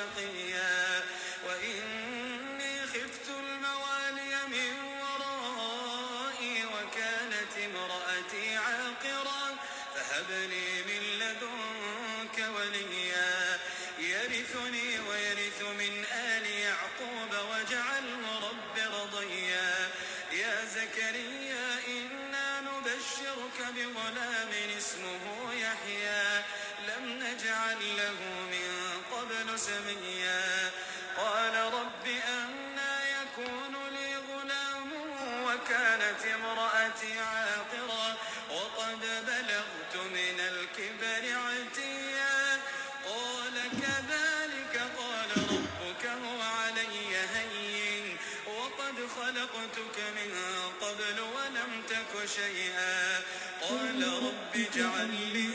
شقيا وإني خفت الموالي من ورائي وكانت امرأتي عاقرا فهب لي من لدنك وليا يرثني ويرث من آل يعقوب واجعله رب رضيا يا زكريا إنا نبشرك بغلام اسمه يحيى لم نجعل له من قبل سميا قال رب أنى يكون لي غلام وكانت امرأتي عاقرا وقد بلغت من الكبر عتيا قال كذلك قال ربك هو علي هين وقد خلقتك من قبل ولم تك شيئا قال رب اجعل لي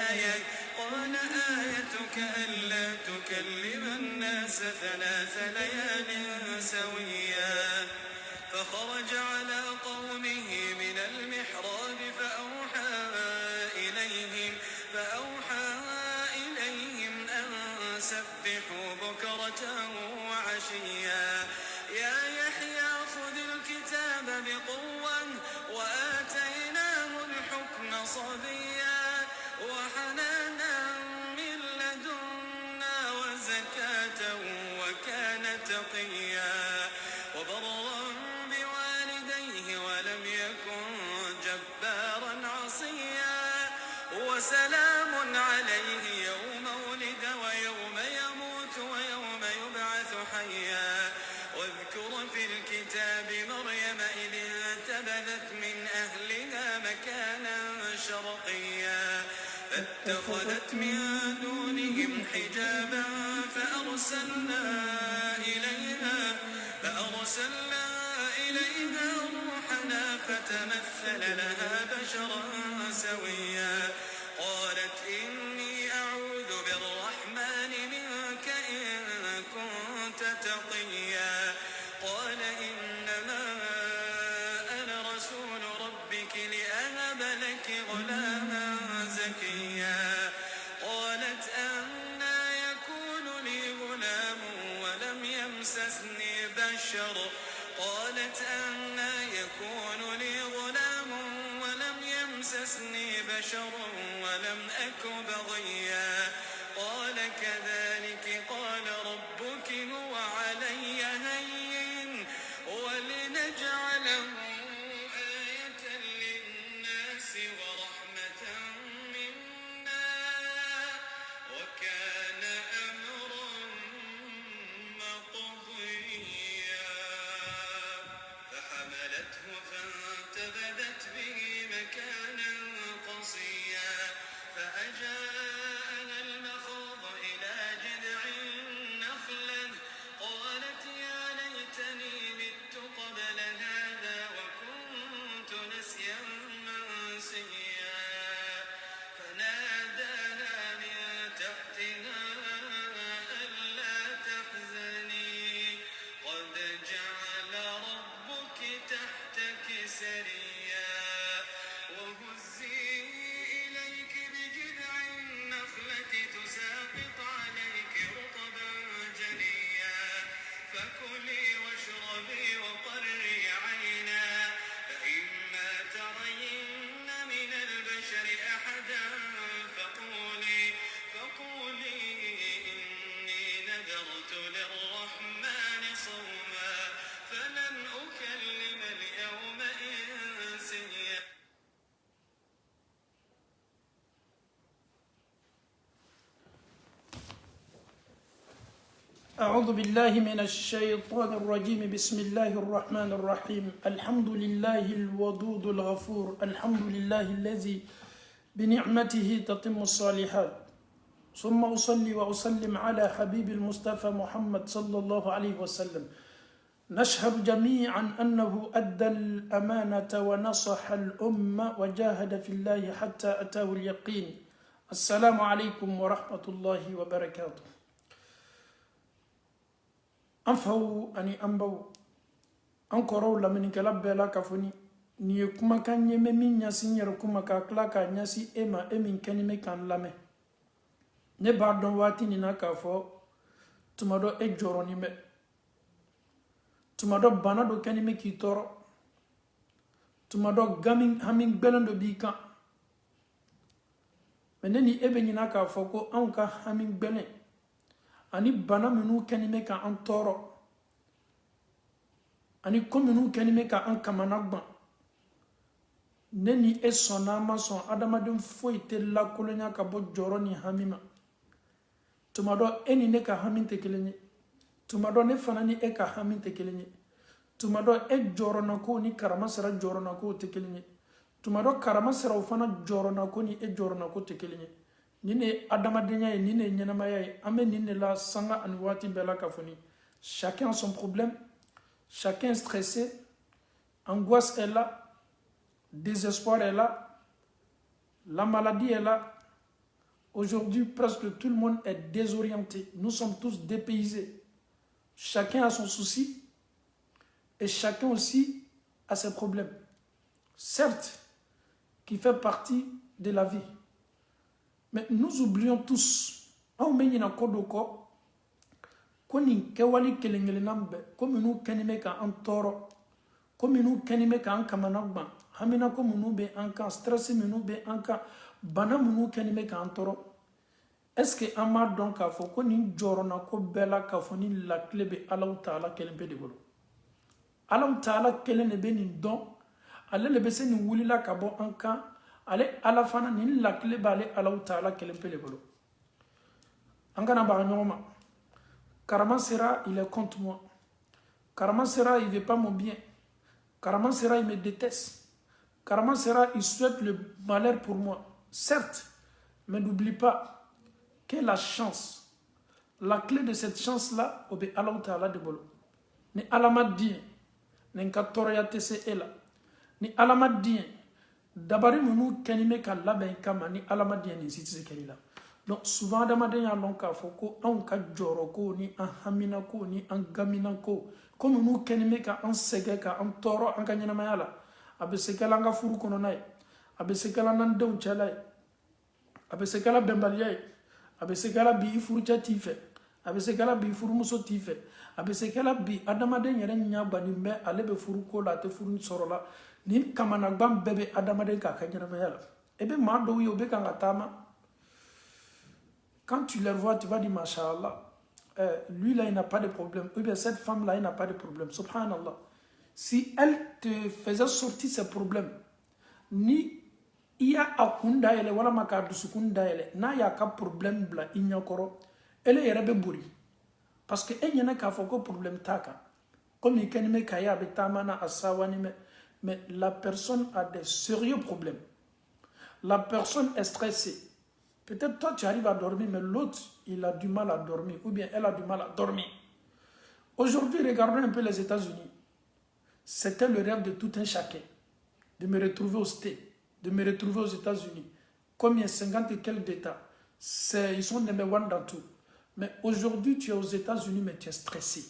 آية قال آيتك ألا تكلم الناس 3 ليال سويا فخرج على قومه من المحراب فأوحى إليهم أن سبحوا بكرة وعشيا يا يحيى خذ الكتاب بقوة وآتيناه الحكم صبيا وحنانا من لدنا وزكاة وكان تقيا وبرا بوالديه ولم يكن جبارا عصيا وسلام عليه يوم ولد ويوم يموت ويوم يبعث حيا واذكر في الكتاب مريم إذ انتبذت من أهلها مكانا شرقيا فاتخذت من دونهم حجابا فأرسلنا إليها روحنا فتمثل لها بشرا سويا قالت إني أعوذ بالرحمن منك إن كنت تقيا قال إنما أنا رسول ربك لأهب لك غلاما زكيا قالت أنى يكون لي غلام ولم يمسسني بشر قالت أنى يكون لي غلام ولم يمسسني بشر ولم أك بغيا قال كذلك قال ربك هو علي هين ولنجعله آية للناس ورحمة منا وكان أمرا مقضيا فحملته فانتبذت به مكانا قصيا فأجاءها المخاض إلى جذع النخلة قالت يا ليتني مت قبل هذا وكنت نسيا منسيا فناداها من تحتها ألا تحزني قد جعل ربك تحتك سريا وهزي إليك بجذع النخلة تساقط عليك رطبا جنيا فكلي واشربي وقري عينا فإما ترين من البشر أحدا فقولي إني نذرت للرحمن صوما فلن أكلم اليوم إنسيا أعوذ بالله من الشيطان الرجيم بسم الله الرحمن الرحيم الحمد لله الودود الغفور الحمد لله الذي بنعمته تتم الصالحات ثم أصلي وأسلم على حبيب المصطفى محمد صلى الله عليه وسلم نشهد جميعا أنه أدى الأمانة ونصح الأمة وجاهد في الله حتى أتاه اليقين السلام عليكم ورحمة الله وبركاته أنفو أني أنبو أنكرو لمن كلاب بلا كفني نيكما كان يمين ياسين يركما كاكلاكا ناسي إما إمين كنمي كان لامي نبعدن واتي ننا كافو tuma dɔ e jɔrɔnin bɛ tuma dɔ bana dɔ kɛni bɛ k'i tɔɔrɔ tuma dɔ hami gbɛlɛn dɔ b'i kan mɛ ne ni e bɛ ɲina k'a fɔ ko anw ka hami gbɛlɛn ani bana minnu kɛni bɛ k'an tɔɔrɔ ani ko minnu kɛni bɛ k'an kamana gan ne ni e sɔnna ma sɔn adamaden foyi tɛ lakolonya ka bɔ jɔrɔ ni hami ma tuma dɔ e ni ne ka hami tɛ kelen ye tuma dɔ ne fana ni e ka hami tɛ kelen ye tuma dɔ e jɔrɔnako ni karamasera jɔrɔnako tɛ kelen ye tuma dɔ karamaseraw fana jɔrɔnako ni e jɔrɔnako tɛ kelen ye nin de ye adamadenya ye nin de ye ɲɛnamaya ye an bɛ nin de la sanga ani waati bɛɛ la ka fɔ ni chacun a son problème chacun est stressé angoisse est là désespoir est là la maladie est là. Aujourd'hui, presque tout le monde est désorienté. Nous sommes tous dépaysés. Chacun a son souci et chacun aussi a ses problèmes. Certes, qui fait partie de la vie. Mais nous oublions tous. Comme nous kenime ka antoro, comme nous kenime ka ankamanagba, hamina ko munu be anka, stress munu be anka, bana munu kenime ka antoro. Est-ce que ama donc a fo ko ni jorona ko bela ka fo ni la clé be Allah Taala kelen be de bolo. Allah Taala kelen ne be ni don, ale le be se ni wulila ka bo anka, ale ala fana ni la clé ba ale Allah Taala kelen be de bolo. Angana ba nyoma. Karamansera, il est contre moi. Karamansera, il ne veut pas mon bien. Karamansera, il me déteste. Karamansera, il souhaite le malheur pour moi. Certes, mais n'oublie pas que la chance, la clé de cette chance-là, c'est Allah Ta'ala de Bolo. Ni alama dien, ni katoraya tese ela. Ni alama dien, dabari munu kenime ka laben kama ni alama dien ni sitise kelila. Donc souvent adamaden ya lon ka fɔ ko anw ka jɔrɔ ko ni an hamina ko ni an gamina ko comme nous kenime ka an sɛgɛ ka an tɔɔrɔ an ka ɲɛnamaya la a bɛ se kɛla an ka furu kɔnɔna ye a bɛ se kɛla n'an denw cɛla ye a bɛ se kɛla bɛnbaliya ye a bɛ se kɛla bi i furucɛ t'i fɛ a bɛ se kɛla bi i furumuso t'i fɛ a bɛ se kɛla bi adamaden yɛrɛ ɲabanin bɛ ale bɛ furu ko la a tɛ furu sɔrɔ la ni kamanagban bɛɛ bɛ adamaden k'a ka ɲɛnamaya la e bɛ maa dɔw ye o bɛ kan ka taama. Quand tu les vois, tu vas dire, Masha'Allah, lui là, il n'a pas de problème. Ou bien cette femme là, il n'a pas de problème. Subhanallah. Si elle te faisait sortir ses problèmes, ni il y a akunda ele, wala makadu sukunda ele, na ya ka problème bla inyakoro, elle est rebe bouri. Parce que elle n'y a qu'à faire problème taka. Comme il kenime kaya betamana asawani, mais la personne a des sérieux problèmes. La personne est stressée. Peut-être toi tu arrives à dormir, mais l'autre il a du mal à dormir, ou bien elle a du mal à dormir. Aujourd'hui, regardons un peu les États-Unis. C'était le rêve de tout un chacun, de me retrouver au States, de me retrouver aux États-Unis. Combien 50 et quelques d'États. Ils sont number one dans tout. Mais aujourd'hui, tu es aux États-Unis, mais tu es stressé.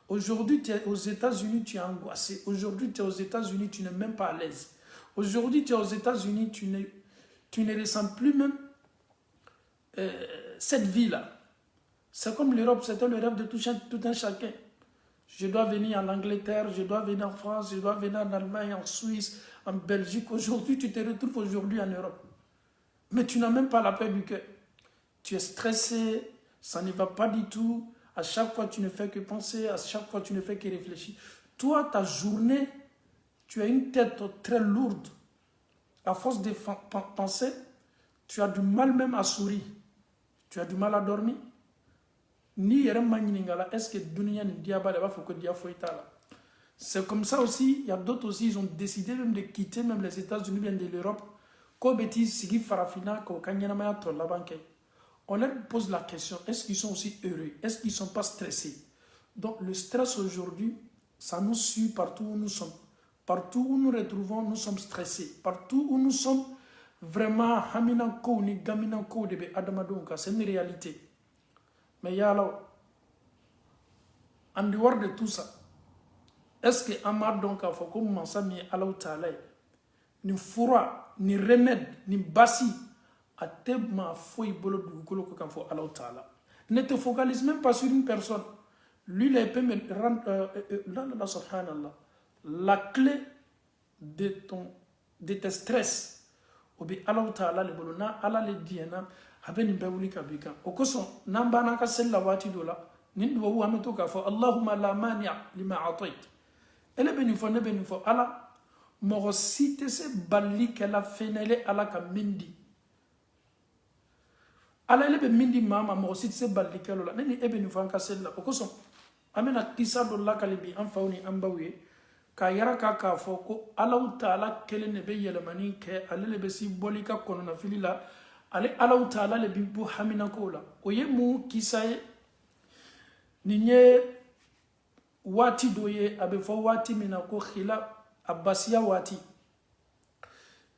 Aujourd'hui, tu es aux États-Unis, tu es angoissé. Aujourd'hui, tu es aux États-Unis, tu n'es même pas à l'aise. Aujourd'hui, tu es aux États-Unis, tu ne ressens plus même cette vie-là. C'est comme l'Europe, c'était le rêve de tout un chacun. Je dois venir en Angleterre, je dois venir en France, je dois venir en Allemagne, en Suisse, en Belgique. Aujourd'hui, tu te retrouves aujourd'hui en Europe. Mais tu n'as même pas la paix du cœur. Tu es stressé, ça ne va pas du tout. À chaque fois, tu ne fais que penser, à chaque fois, tu ne fais que réfléchir. Toi, ta journée, tu as une tête très lourde. À force de penser, tu as du mal même à sourire. Tu as du mal à dormir. Est-ce que dunia ni diaba va faut que dia foitala. C'est comme ça aussi, il y a d'autres aussi, ils ont décidé même de quitter même les États-Unis, bien de l'Europe. On leur pose la question, est-ce qu'ils sont aussi heureux? Est-ce qu'ils ne sont pas stressés? Donc le stress aujourd'hui, ça nous suit partout où nous sommes. Partout où nous retrouvons, nous sommes stressés. Partout où nous sommes, vraiment, c'est une réalité. Mais y a là, en dehors de tout ça, est-ce que Amar donc a fait comme ça, mais Allah Ta'ala, ni fura, ni remède, ni basi, a tellement foi bolo du golo quand faut Allah Ta'ala. Ne te focalise même pas sur une personne. Lui, il peut me rendre, subhanallah, la clé de tes stress. Obi Allah Ta'ala le bolo na Allah le diena habeni bewuli kabika. Okoso namba na ka sella wati dola. Nindu wa ameto ka fo Allahumma la mani' lima atait. Ele beni fo ne beni fo ala mo site se balli ke la fenele ala ka mindi. Ala ele be mindi mama mo site se balli ke lola. Neni e beni fo an ka sella. Okoso amena kisa dolla kalibi an fawni an bawe. Ka yara ka fo ko Allah Ta'ala kelen ne be yelemani ke ale le be si boli ka kono na filila ale Allah Ta'ala le bi bu hamina ko la o ye mu kisaye ni nye wati doye abe fo wati mina ko khila abbasiya wati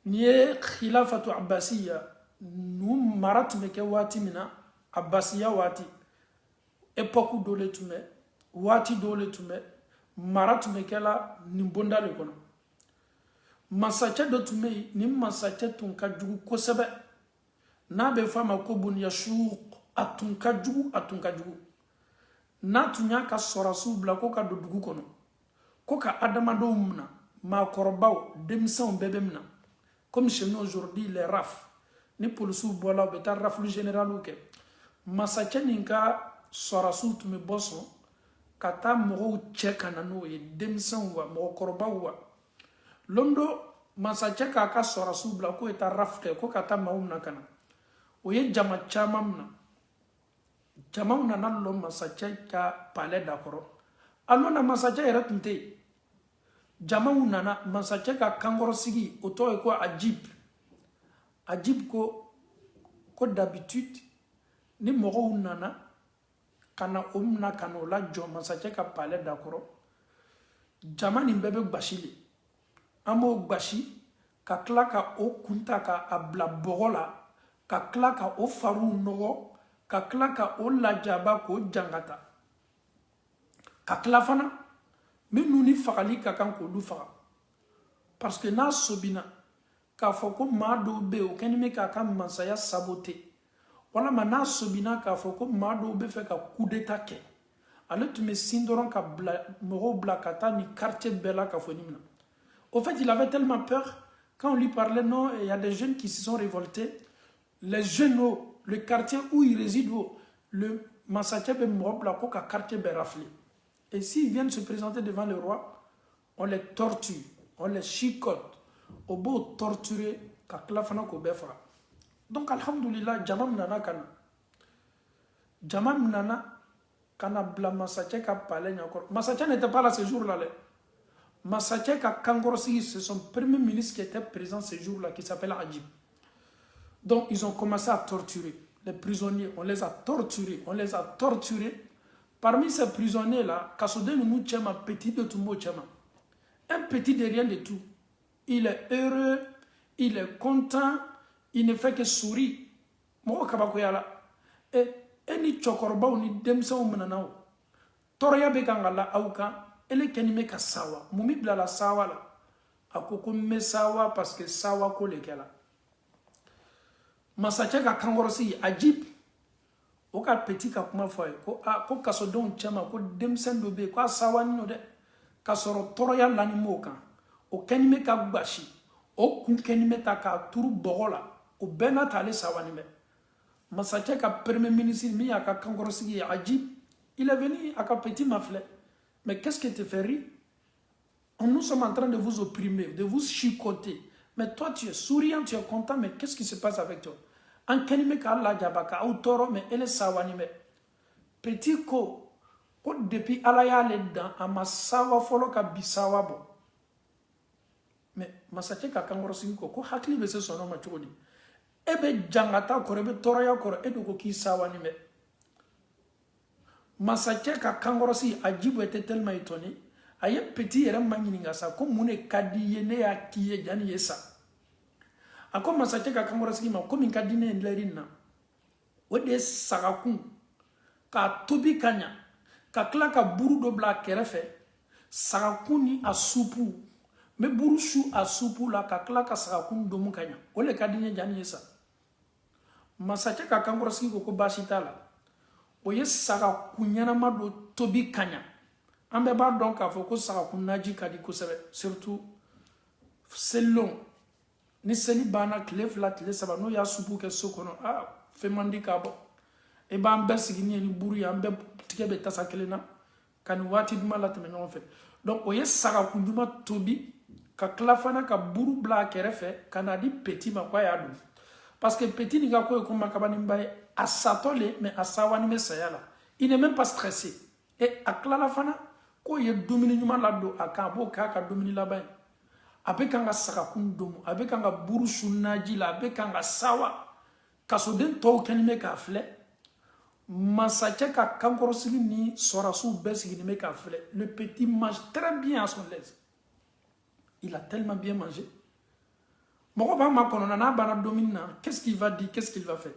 ni khilafatu abbasiya nu marat me ke wati mina abbasiya wati epoku dole tume wati dole tume marat me kela ni bonda le kono masache do tume ni masache tun ka jugu kosebe na be fama ko bun yashuq atun ka jugu na tunya ka sorasu bla ko ka do dugu kono ko ka adama do mna ma korbaw demson bebemna comme chez nous aujourd'hui les raf ni polisu bola be tar raflu général ou ke masache ni ka sorasu tume boso kata mogo cheka na no ye demsan wa mogo korba wa londo masa cheka ka sora subla ko eta rafte ko kata maumna kana o ye jama chamamna jamamna nan lo masa cheka pale dakoro alona masa cheka ratunte jamamna na masa cheka kangoro sigi oto e ko ajib ko d'habitude ni mogo unana kana omna kana la jo masache ka pale dakoro jamani bebe gbashili amo gbashi ka klaka o kunta ka abla bogola ka klaka o faru nogo ka klaka o lajaba ko jangata ka klafana minu ni fakali ka kan ko lu faka parce que na sobina ka foko mado be o kenime ka kan mansaya saboter wala mana sobina ka foko mado be fe ka coup d'état ke ale tu me sindoron ka moro blakata ni quartier bella ka fonimna. Au fait il avait tellement peur quand on lui parlait non il y a des jeunes qui se sont révoltés les jeunes le quartier où ils résident le massacre be moro blako ka quartier be raflé et s'ils viennent se présenter devant le roi on les torture on les chicote au beau torturer ka klafana ko be fara. Donc, alhamdulillah, jamam nana kana bla masache ka pale nyakor. Masache n'était pas là ce jour-là. Masache ka kangorosi, c'est son premier ministre qui était présent ce jour-là, qui s'appelle Ajib. Donc, ils ont commencé à torturer les prisonniers. On les a torturés. Parmi ces prisonniers-là, Kasode Nounou Tchema, petit de Tumbo Tchema. Un petit de rien de tout. Il est heureux, il est content. Il ne fait que sourire. Mo kabakoyala. Et ni chokorba ou ni demsa ou menanao. Torya bekangala auka. Ele kenime ka sawa. Mumi blala sawa la. Akoko me sawa parce que sawa ko lekela. Masache ka kangorosi Ajib. Oka petit ka kuma foye. Ko kasodon chama ko demsen dobe. Ko sawa nino de. Kasoro torya lani moka. O kenime ka gbashi. O kun kenime ta ka turu bogola. O bena tale sawanime. Masache ka premier ministre mi aka kangorosigi Ajib, il est venu à petit maflet. Mais qu'est-ce qui te fait rire? Nous sommes en train de vous opprimer, de vous chicoter. Mais toi tu es souriant, tu es content, mais qu'est-ce qui se passe avec toi? En kenime ka Allah jabaka autoro mais elle sawanime. Petit ko depuis alaya le dan ama sawa folo ka bisawa bo. Mais masache ka kangorosigi ko hakli be se sono ma chodi. Ebe jangata kore be toroya kore edo ko ki sawani me masache ka kangorosi Ajibu était tellement étonné aye petit yere mangini ngasa ko mune kadiye ne ya kiye jani yesa ako masache ka kangorosi ma ko min kadine ndlerina wode sagakun ka tobi kanya ka klaka buru do bla kerefe sagakuni asupu me buru shu asupu la ka klaka sagakun do mukanya ole kadine jani yesa masache ka kangorosi ko bashitala o ye saga kuɲɛnama dɔ tobi ka ɲa an bɛɛ b'a dɔn k'a fɔ ko saga kunnaji ka di kosɛbɛ surtout selilon ni seli banna tile 2 tile 3 n'o y'a supu kɛ so kɔnɔ fɛn man di k'a bɔ i b'an bɛɛ sigi ni buru ye an bɛɛ tigɛ bɛ tasa kelen na ka nin waati duma latɛmɛ ɲɔgɔn fɛ donc o ye saga kunduma tobi ka tila fana ka buru bila a kɛrɛfɛ ka na di petit ma k'a y'a dun parce que petit nin ka ko ye ko makabaninba ye a satɔ le mais a sawani bɛ saya la il n'est même pas stressé et a tilala fana k'o ye dumuni ɲuman ladon a kan a b'o k'a ka dumuni laban ye a bɛ kan ka sagakun domu a bɛ kan ka buru sun naji la a bɛ kan ka sawa kasoden tɔw kɛlen bɛ k'a filɛ masakɛ ka kankɔrɔsigi ni sɔrasiw bɛɛ sigilen bɛ k'a filɛ le petit mange très bien à son aise il a tellement bien mangé mɔgɔ b'a ma kɔnɔna n'a banna domini na qu'est-ce qu'il va dire qu'est-ce qu'il va faire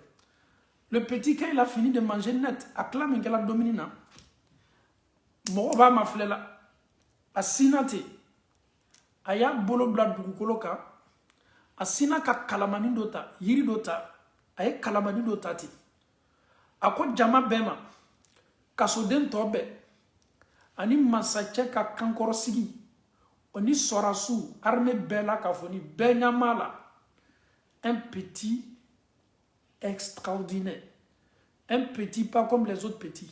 le petit quand il a fini de manger net a tila min kɛla domini na mɔgɔ b'a ma filɛ la a sina ten a y'a bolo bila dugukolo kan a sina ka kalamani dɔ ta yiri dɔ ta a ye kalamani dɔ ta ten a ko jama bɛɛ ma kasoden tɔ bɛɛ ani masakɛ ka kankɔrɔsigi o ni sɔrasiw armée bɛɛ la k'a fɔ ni bɛɛ ɲama la un petit extraordinaire un petit pas comme les autres petits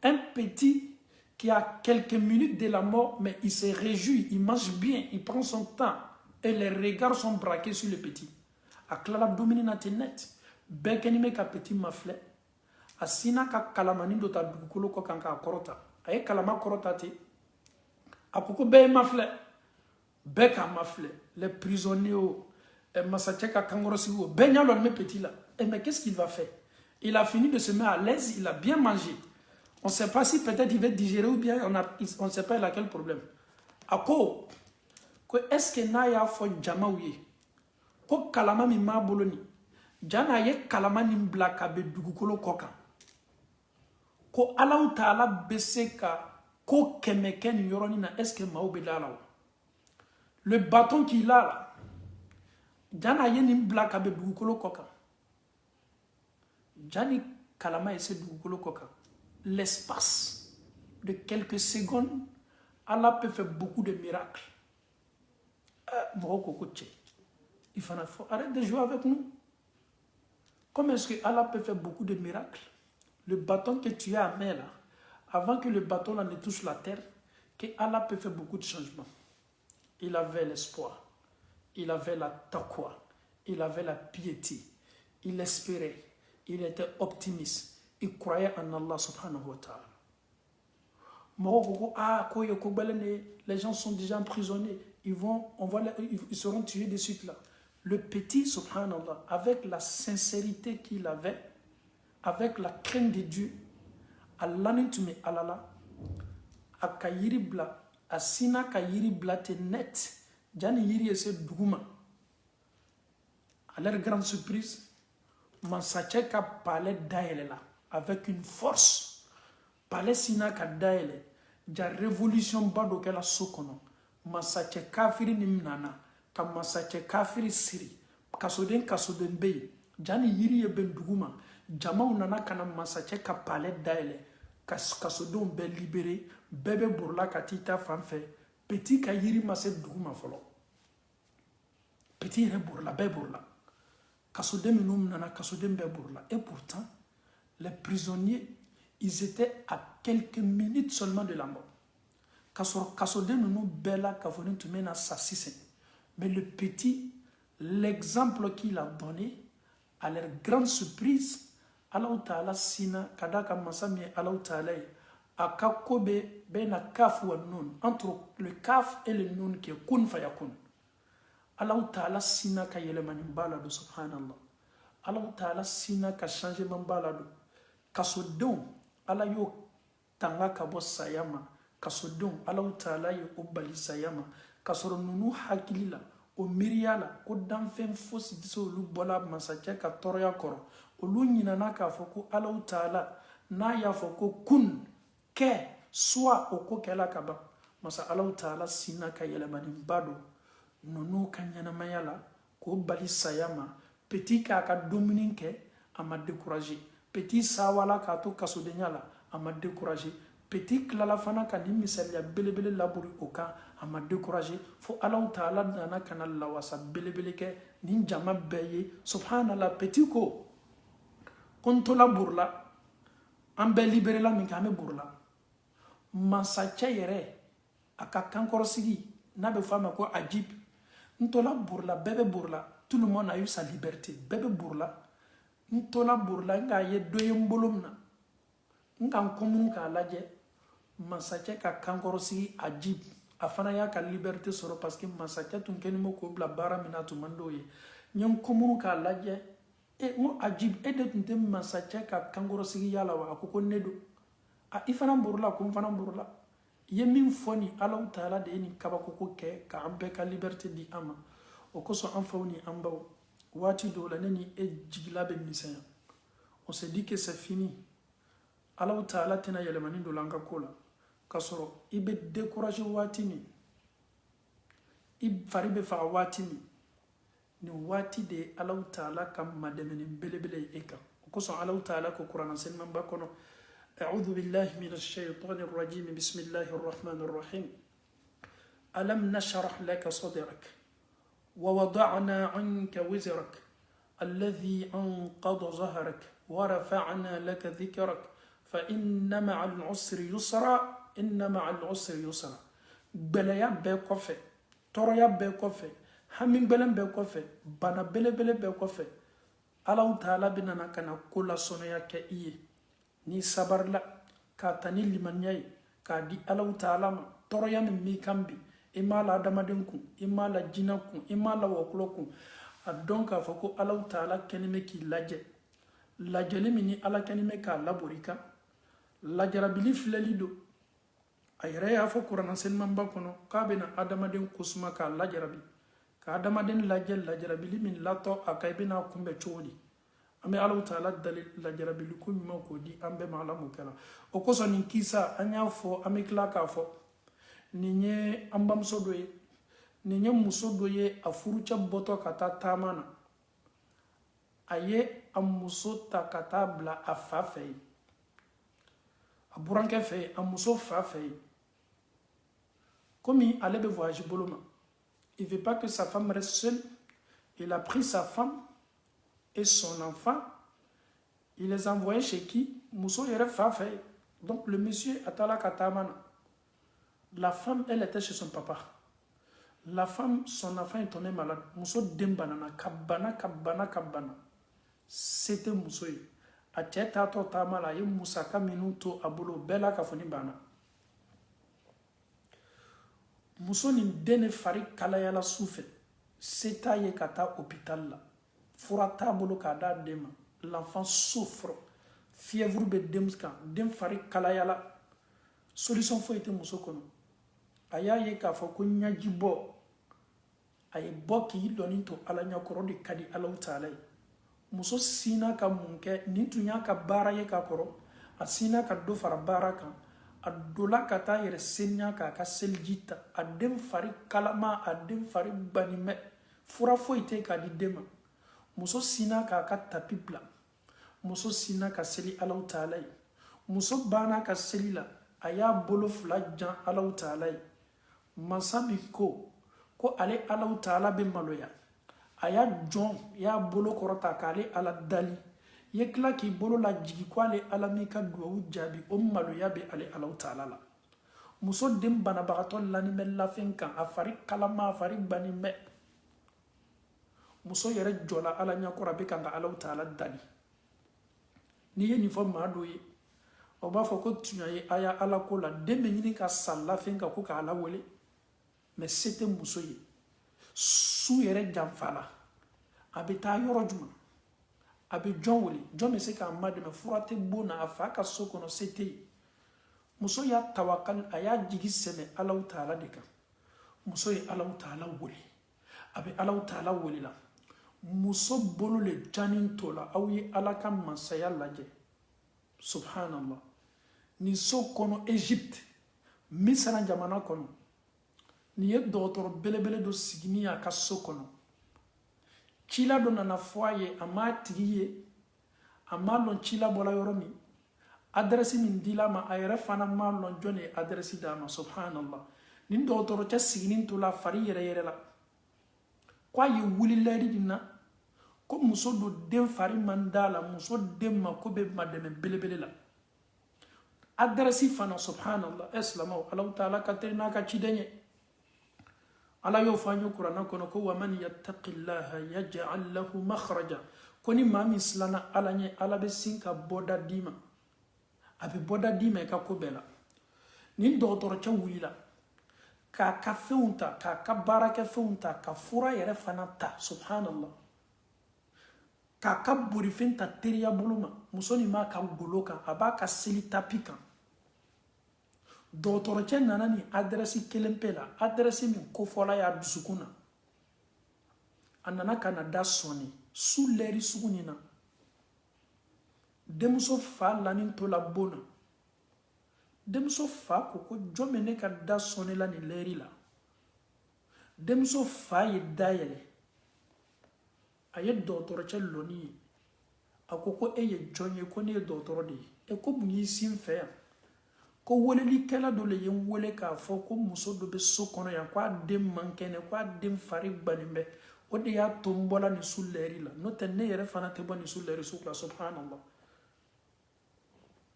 un petit qui a quelques minutes de la mort, mais il se réjouit, il mange bien, il prend son temps, et les regards sont braqués sur le petit. A klala domini na te net, bekeni me ka petit mafle, a sina ka kalamani do ta dugukolo ko kan ka korota, a ye kalama korota te, a koko be mafle, be ka mafle, les prisonniers, massache ka kangorosi, be nyalon me petit là, et mais qu'est-ce qu'il va faire? Il a fini de se mettre à l'aise, il a bien mangé. On ne sait pas si peut-être il va digérer ou bien on ne sait pas il a quel problème. A ko est-ce que na ya fo jama ouye ko kalama mi ma boloni jana ye kalama ni bla ka be dugukolo koka ko Allah Taala beseka ko kemeke ni yoroni na est-ce que maube dala le bâton qu'il a là jana ye ni bla ka be dugukolo koka jani kalama ese dugukolo koka l'espace de quelques secondes, Allah peut faire beaucoup de miracles. Il faut arrête de jouer avec nous. Comment est-ce que Allah peut faire beaucoup de miracles? Le bâton que tu as à main là, avant que le bâton là ne touche la terre, que Allah peut faire beaucoup de changements. Il avait l'espoir, il avait la taqwa, il avait la piété, il espérait, il était optimiste. Il croyait en Allah subhanahu wa ta'ala. Les gens sont déjà emprisonnés. Ils seront tués de suite là. Le petit, subhanallah, avec la sincérité qu'il avait, avec la crainte de Dieu, Allah n'itume alala, a kayiri bla, a sina kayiri bla te net, jani yiri ese duguma. À leur grande surprise, Mansache ka palais d'aile là. Avec une force. Palestina ka daele. Ja révolution bado ke la sokono. Masache kafiri ni mnana. Ka masache kafiri siri. Kasoden beye. Jani yiri ye ben duguma. Jama unana kana masache ka palais daele. Kasodon be libéré. Bebe burla katita fanfe. Petit ka yiri mase duguma folo. Petit re burla be burla. Kasoden minum nana kasoden be burla. Et pourtant les prisonniers, ils étaient à quelques minutes seulement de la mort. Mais le petit, l'exemple qu'il a donné, à leur grande surprise, Allah Ta'ala sina kadaka masami Allah Ta'ala akakobe bena kaf wa nun, entre le kaf et le nun qui est kun fayakun. Allah Ta'ala sina ka yelemani balado subhanallah. Allah Ta'ala sina ka changement balado. Kasodon ala yo tanga kabo sayama kasodon ala Ta'ala yo obali sayama kasoro nunu hakilila o miriala ko danfen fosi diso lu bola masake ka toroya koro o lu nyinana ka foko ala Ta'ala na ya foko kun ke soit o ko kela kaba masa ala Ta'ala sina ka yelemani bado nunu kanyana mayala ko bali sayama petit ka dominique ama décourager petit sawala k'a to kasodenya la a ma découragé petit kilala fana ka ni misaliya belebele laburi o kan a ma découragé fo Allahu Taala nana kana lawasa belebele kɛ ni jama bɛɛ ye subhanallah petit ko n tola burula an bɛɛ libéré la min kɛ an bɛ burula mansacɛ yɛrɛ a ka kankɔrɔsigi n'a bɛ fɔ a ma ko ajib n tola burula bɛɛ bɛ burula tout le monde a eu sa liberté bɛɛ bɛ burula n tola burula n k'a ye dɔ ye n bolo min na n ka n kɔmunu k'a lajɛ mansacɛ ka kankɔrɔsigi ajib a fana y'a ka liberté sɔrɔ parce que mansacɛ tun kɛlen bɛ k'o bila baara min na tun man d'o ye n ye n kɔmunu k'a lajɛ n ko ajib e de tun tɛ mansacɛ ka kankɔrɔsigi yala wa a ko ne do i fana burula ko n fana burula i ye min fɔ nin Allahu Taala de ye nin kabakoko kɛ k'an bɛɛ ka liberté di an ma o kosɔn an faw ni an baw waati dɔw la ne ni e jigila bɛ misɛnya on se dit que c'est fini Allahu Taala tɛna yɛlɛmani dɔ la an ka ko la k'a sɔrɔ i bɛ découragé waati min i fari bɛ faga waati min nin waati de ye Allahu Taala ka madɛmɛni belebele ye e kan o kosɔn Allahu Taala ko kuranɛ selimanba kɔnɔ أعوذ بالله من الشيطان الرجيم بسم الله الرحمن الرحيم ألم نشرح لك صدرك ووضعنا عنك وزرك الذي أنقض ظهرك ورفعنا لك ذكرك فإن مع العسر يسرا إن مع العسر يسرا بليا بكوفي توريا بكوفي همين بلن بكوفي بنا بل بكوفي الله تعالى بنا كنا كل صنيا كإيه ni sabarla ka tani limaniya ye k'a di Allahu Taala ma tɔɔrɔya min b'i kan bi i m'a la adamaden kun i m'a la jinɛ kun i m'a la wɔkulɔ kun a dɔn k'a fɔ ko Allahu Taala kɛlen bɛ k'i lajɛ lajɛli min ni Ala kɛlen bɛ k'a labori kan lajarabili filɛli don a yɛrɛ y'a fɔ kuranɛ selimanba kɔnɔ k'a bɛna adamaden kosuma k'a lajarabi ka adamaden lajɛ lajarabili min latɔ a kan i bɛna kunbɛn cogo di an bɛ Allahu Taala dali lajarabili ko ɲuman k'o di an bɛɛ ma Ala m'o kɛra o kosɔn nin kisa an y'a fɔ an bɛ tila k'a fɔ nin ye an bamuso dɔ ye nin ye muso dɔ ye a furucɛ bɔtɔ ka taa taama na a ye a muso ta ka taa bila a fa fɛ yen a burankɛ fɛ yen a muso fa fɛ yen komi ale bɛ voyage bolo ma il veut pas que sa femme reste seule il a pris sa femme et son enfant, il les a envoyés chez qui? Muso yere fa fait. Donc le monsieur Atala Katamana. La femme, elle était chez son papa. La femme, son enfant est tombé malade. Muso dembanana, kabana. C'était Muso. A teta to tamala, ye musaka minuto abolo, bela kafoni bana. Muso ni dene fari kalayala souffle. Seta ye kata hôpital la. Fura t'a bolo k'a d'a den ma l'enfant souffre fièvre bɛ den kan den fari kalayala solution foyi tɛ muso kɔnɔ a y'a ye k'a fɔ ko ɲaji bɔ a ye bɔ k'i dɔnni to Ala ɲɛkɔrɔ de ka di Allahu Taala ye muso sinna ka mun kɛ nin tun y'a ka baara ye k'a kɔrɔ a sinna ka dɔ fara baara kan a dola ka taa yɛrɛ seniya k'a ka seliji ta a den fari kalama a den fari banimɛ fura foyi tɛ k'a di den ma muso sina k'a ka tapi bila muso sina ka seli Allahu Taala ye muso banna ka seli la a y'a bolo fila jan Allahu Taala ye mansa min ko ale Allahu Taala bɛ maloya a y'a jɔn y'a bolo kɔrɔta k'ale Ala dali ye tila k'i bolo lajigi ko ale Ala m'i ka duwawu jaabi o maloya bɛ ale Allahu Taala la muso den banabagatɔ lanimɛ lafɛn kan a fari kalama a fari banimɛ muso yɛrɛ jɔla Ala ɲɛkɔrɔ a bɛ kan ka Allahu Taala dali n'i ye nin fɔ maa dɔ ye o b'a fɔ ko tiɲɛ ye a y'a Ala ko la den bɛ ɲini ka sa lafɛn kan ko ka Ala wele mais se tɛ muso ye su yɛrɛ janfa la a bɛ taa yɔrɔ jumɛn a bɛ jɔn wele jɔn bɛ se k'a madɛmɛ fura tɛ bon na a fa ka so kɔnɔ se tɛ yen muso y'a tawakal a y'a jigi sɛmɛ Allahu Taala de kan muso ye Allahu Taala wele a bɛ Allahu Taala wele la muso bolo le janin to la aw ye Ala ka mansaya lajɛ subhanallah nin so kɔnɔ Egypte Misra jamana kɔnɔ nin ye dɔgɔtɔrɔ belebele dɔ sigi ni a ka so kɔnɔ cila dɔ nana fɔ a ye a m'a tigi ye amma lon cila bola yoro mi adresse min dila ma ayre fana ma lon jone adresse dama subhanallah nin docteur ca siginin to la fari yere la kwa ye wuli ledi dina ko muso do den fari mandala muso den ma ko be mademe belebele la adresse fana subhanallah islama Allah taala katerina ka cidenye ala yo fanyo qur'ana kono ko wa man yattaqillaha yaj'al lahu makhraja koni mami silana ala nye ala be sinka boda dima abi boda dima ka ko bela ni docteur ca wulila ka feunta ka baraka feunta ka fura yere fanata subhanallah ka buri fenta teriya buluma musoni ma ka goloka abaka sili tapika docteur ca nana ni adresse kelempela adresse min ko fola ya dusukuna anana kana da soni suleri sugunina demso fa lanin to la bona demso fa ko jomene ka da soni la ni leri la demso fa ye dayele aye docteur ca loni akoko eye jonye ko ne docteur de e ko munyi simfe ko woleli kala do le yen wole ka fo ko muso do be sokono ya kwa dem mankene kwa dem fari banimbe o de ya tombola ni suleri la no te ne yere fana te boni suleri sukla subhanallah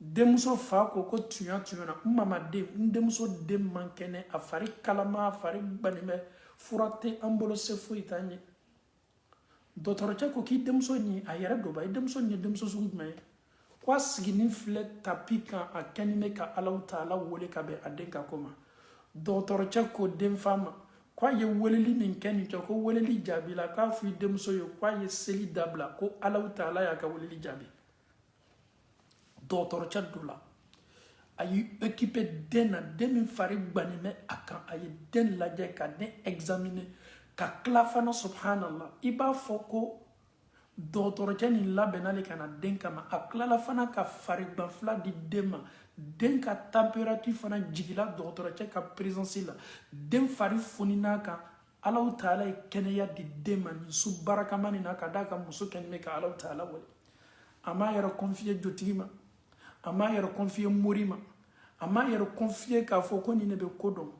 demso fa ko tuya na mama demso dem mankene a fari kalama fari banimbe furate ambolo se fuitanye docteur ko ki demso ni a yere do bay demso ni demso sugme kwa sigini fle tapika a kenime ka Allah taala wole ka be adenka koma docteur ko dem fama kwa ye weleli min keni ko weleli jabila ka fu demso yo kwa ye seli dabla ko Allah taala ya ka weleli jabi docteur dula ayi équipé dena demi fari banime akan ayi den laje ka den examiner ka klafana subhanallah iba foko docteur ni labenale kana den kama aklala fana ka fari banfla di dema den ka température fana jigila docteur ka présence la den fari funina ka Allah taala keneya di dema ni su barakamani na ka daka muso kenme ka Allah taala wale ama yara confier jotigima ama yara confier morima ama yara confier ka foko ni nebe kodon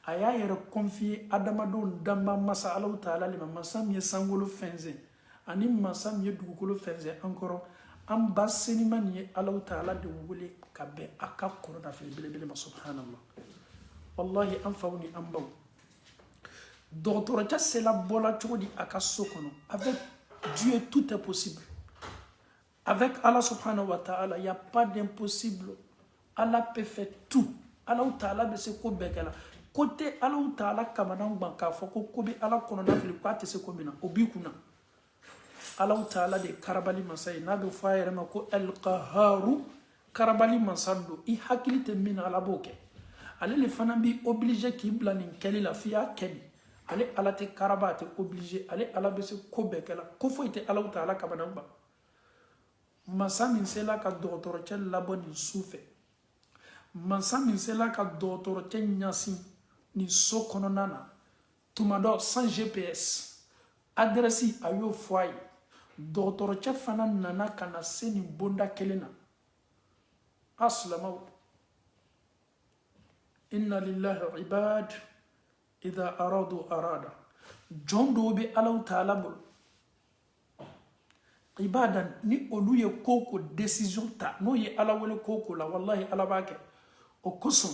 aya yara confier adamado ndamba masa Allah taala lima masam ye sangolo fenze ani masam ye dugukolo fenze encore am baseni man ye Allah taala de wole ka be aka korona fi belebele subhanallah wallahi am fawni am baw docteur ta c'est la bola chodi aka sokono avec Dieu tout est possible avec Allah subhanahu wa ta'ala y a pas d'impossible Allah peut faire tout Allah taala be se ko bekela côté Allah taala kamana banka foko ko be Allah kono na fi ko ate se ko bina obikuna Allah taala de karabali masay na do fayere mako al qaharu karabali masado I hakilite min ala boke ale le fana bi obligé ki blani keli la fiya keli ale ala te karabate obligé ale ala be se ko bekela ko foite Allah taala kamana ba masami sela ka docteur tel laboni soufe masami sela ka docteur tel nyasi ni sokono nana tumado sans GPS adresse ayo foyer docteur tel fana nana kana seni bonda kelena aslama inna lillahi ibad idha arada jondo be Allah taala bol ibadan ni olu ye koko décision ta no ye ala wele koko la wallahi ala bake o koso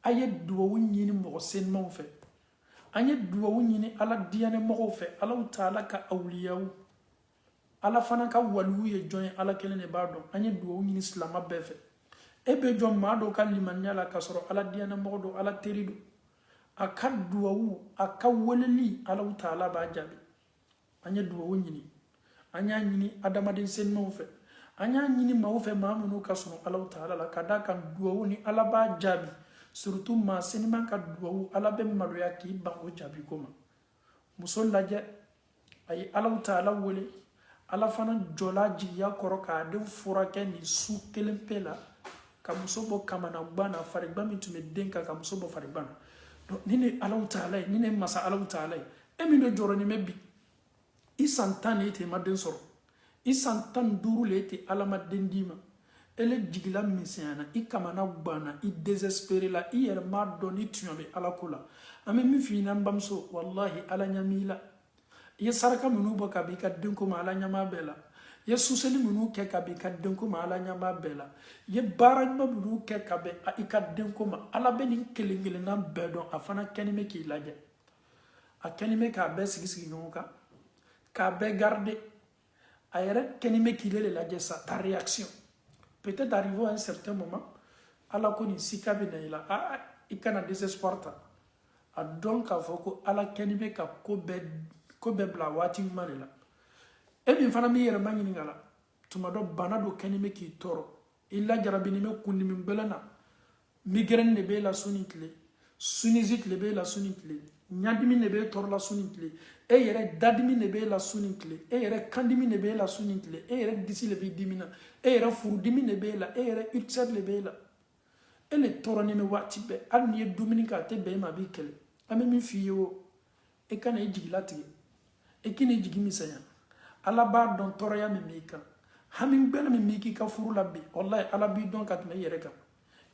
aye duwo nyini mo sen mo fe anye duwo nyini ala diane mo fe ala taala ka awliyaw ala fana ka walu ye joy ala kelene bado anye duwo nyini islama be fe ebe jom ma do kan liman nyala kasoro ala diane mo do ala terido aka duwo aka weleli ala taala ba jabi anye duwo nyini anya nyini adamadin sen mawfe anya nyini mawfe mamunu kasunu Allah taala la kada kan duwo ni ala ba jabi surtout ma senima ka duwo ala be maloya ki bango jabi koma musol laje ay Allah taala wole ala fana jola jiya koroka de furake ni su kelempela ka musobo kamana bana farigba mitume denka ka musobo farigbana donc nini Allah taala nini masa Allah taala e mi do joro ni mebi isantane te maden soro isantan duru le te alama dendima ele jigila misena I kamana gbana I désespéré la I yerma doni tuyabe ala kula ame mi fina mbamso wallahi ala nyamila ye saraka munu boka bi ka denko ma ala nyama bela ye suseli munu ke ka bi ka denko ma ala nyama bela ye baragba munu ke ka be I ka denko ma ala be ni kelengele na bedon afana kenime ki laje a kenime ka be sigi nyonka ka be garder a yere kenime ki le laje sa ta réaction peut-être arrivé à un certain moment ala ko ni sikabe na ila I kana désespoir ta a donc a foko ala kenime ka ko be bla wati manela e min fana mi yere mangini ngala tuma do bana do kenime ki toro illa jarabini me kundi min belana migren ne be la sunitle sunizit le be la sunitle nyadimi ne be tor la sunitle e yere dadimi ne be la sunitle e yere kandimi ne be la sunitle e yere disi le be dimina e yere furudimi ne be la e yere ulcer le be la e le toro ne me wati be al ni dominika te be ma bi kele ame mi fiyo e kana e jigilati e kini jigimi saya ala ba don toro ya mi mika hamin bela mi miki ka furu labbi wallahi ala bi don kat me yere ka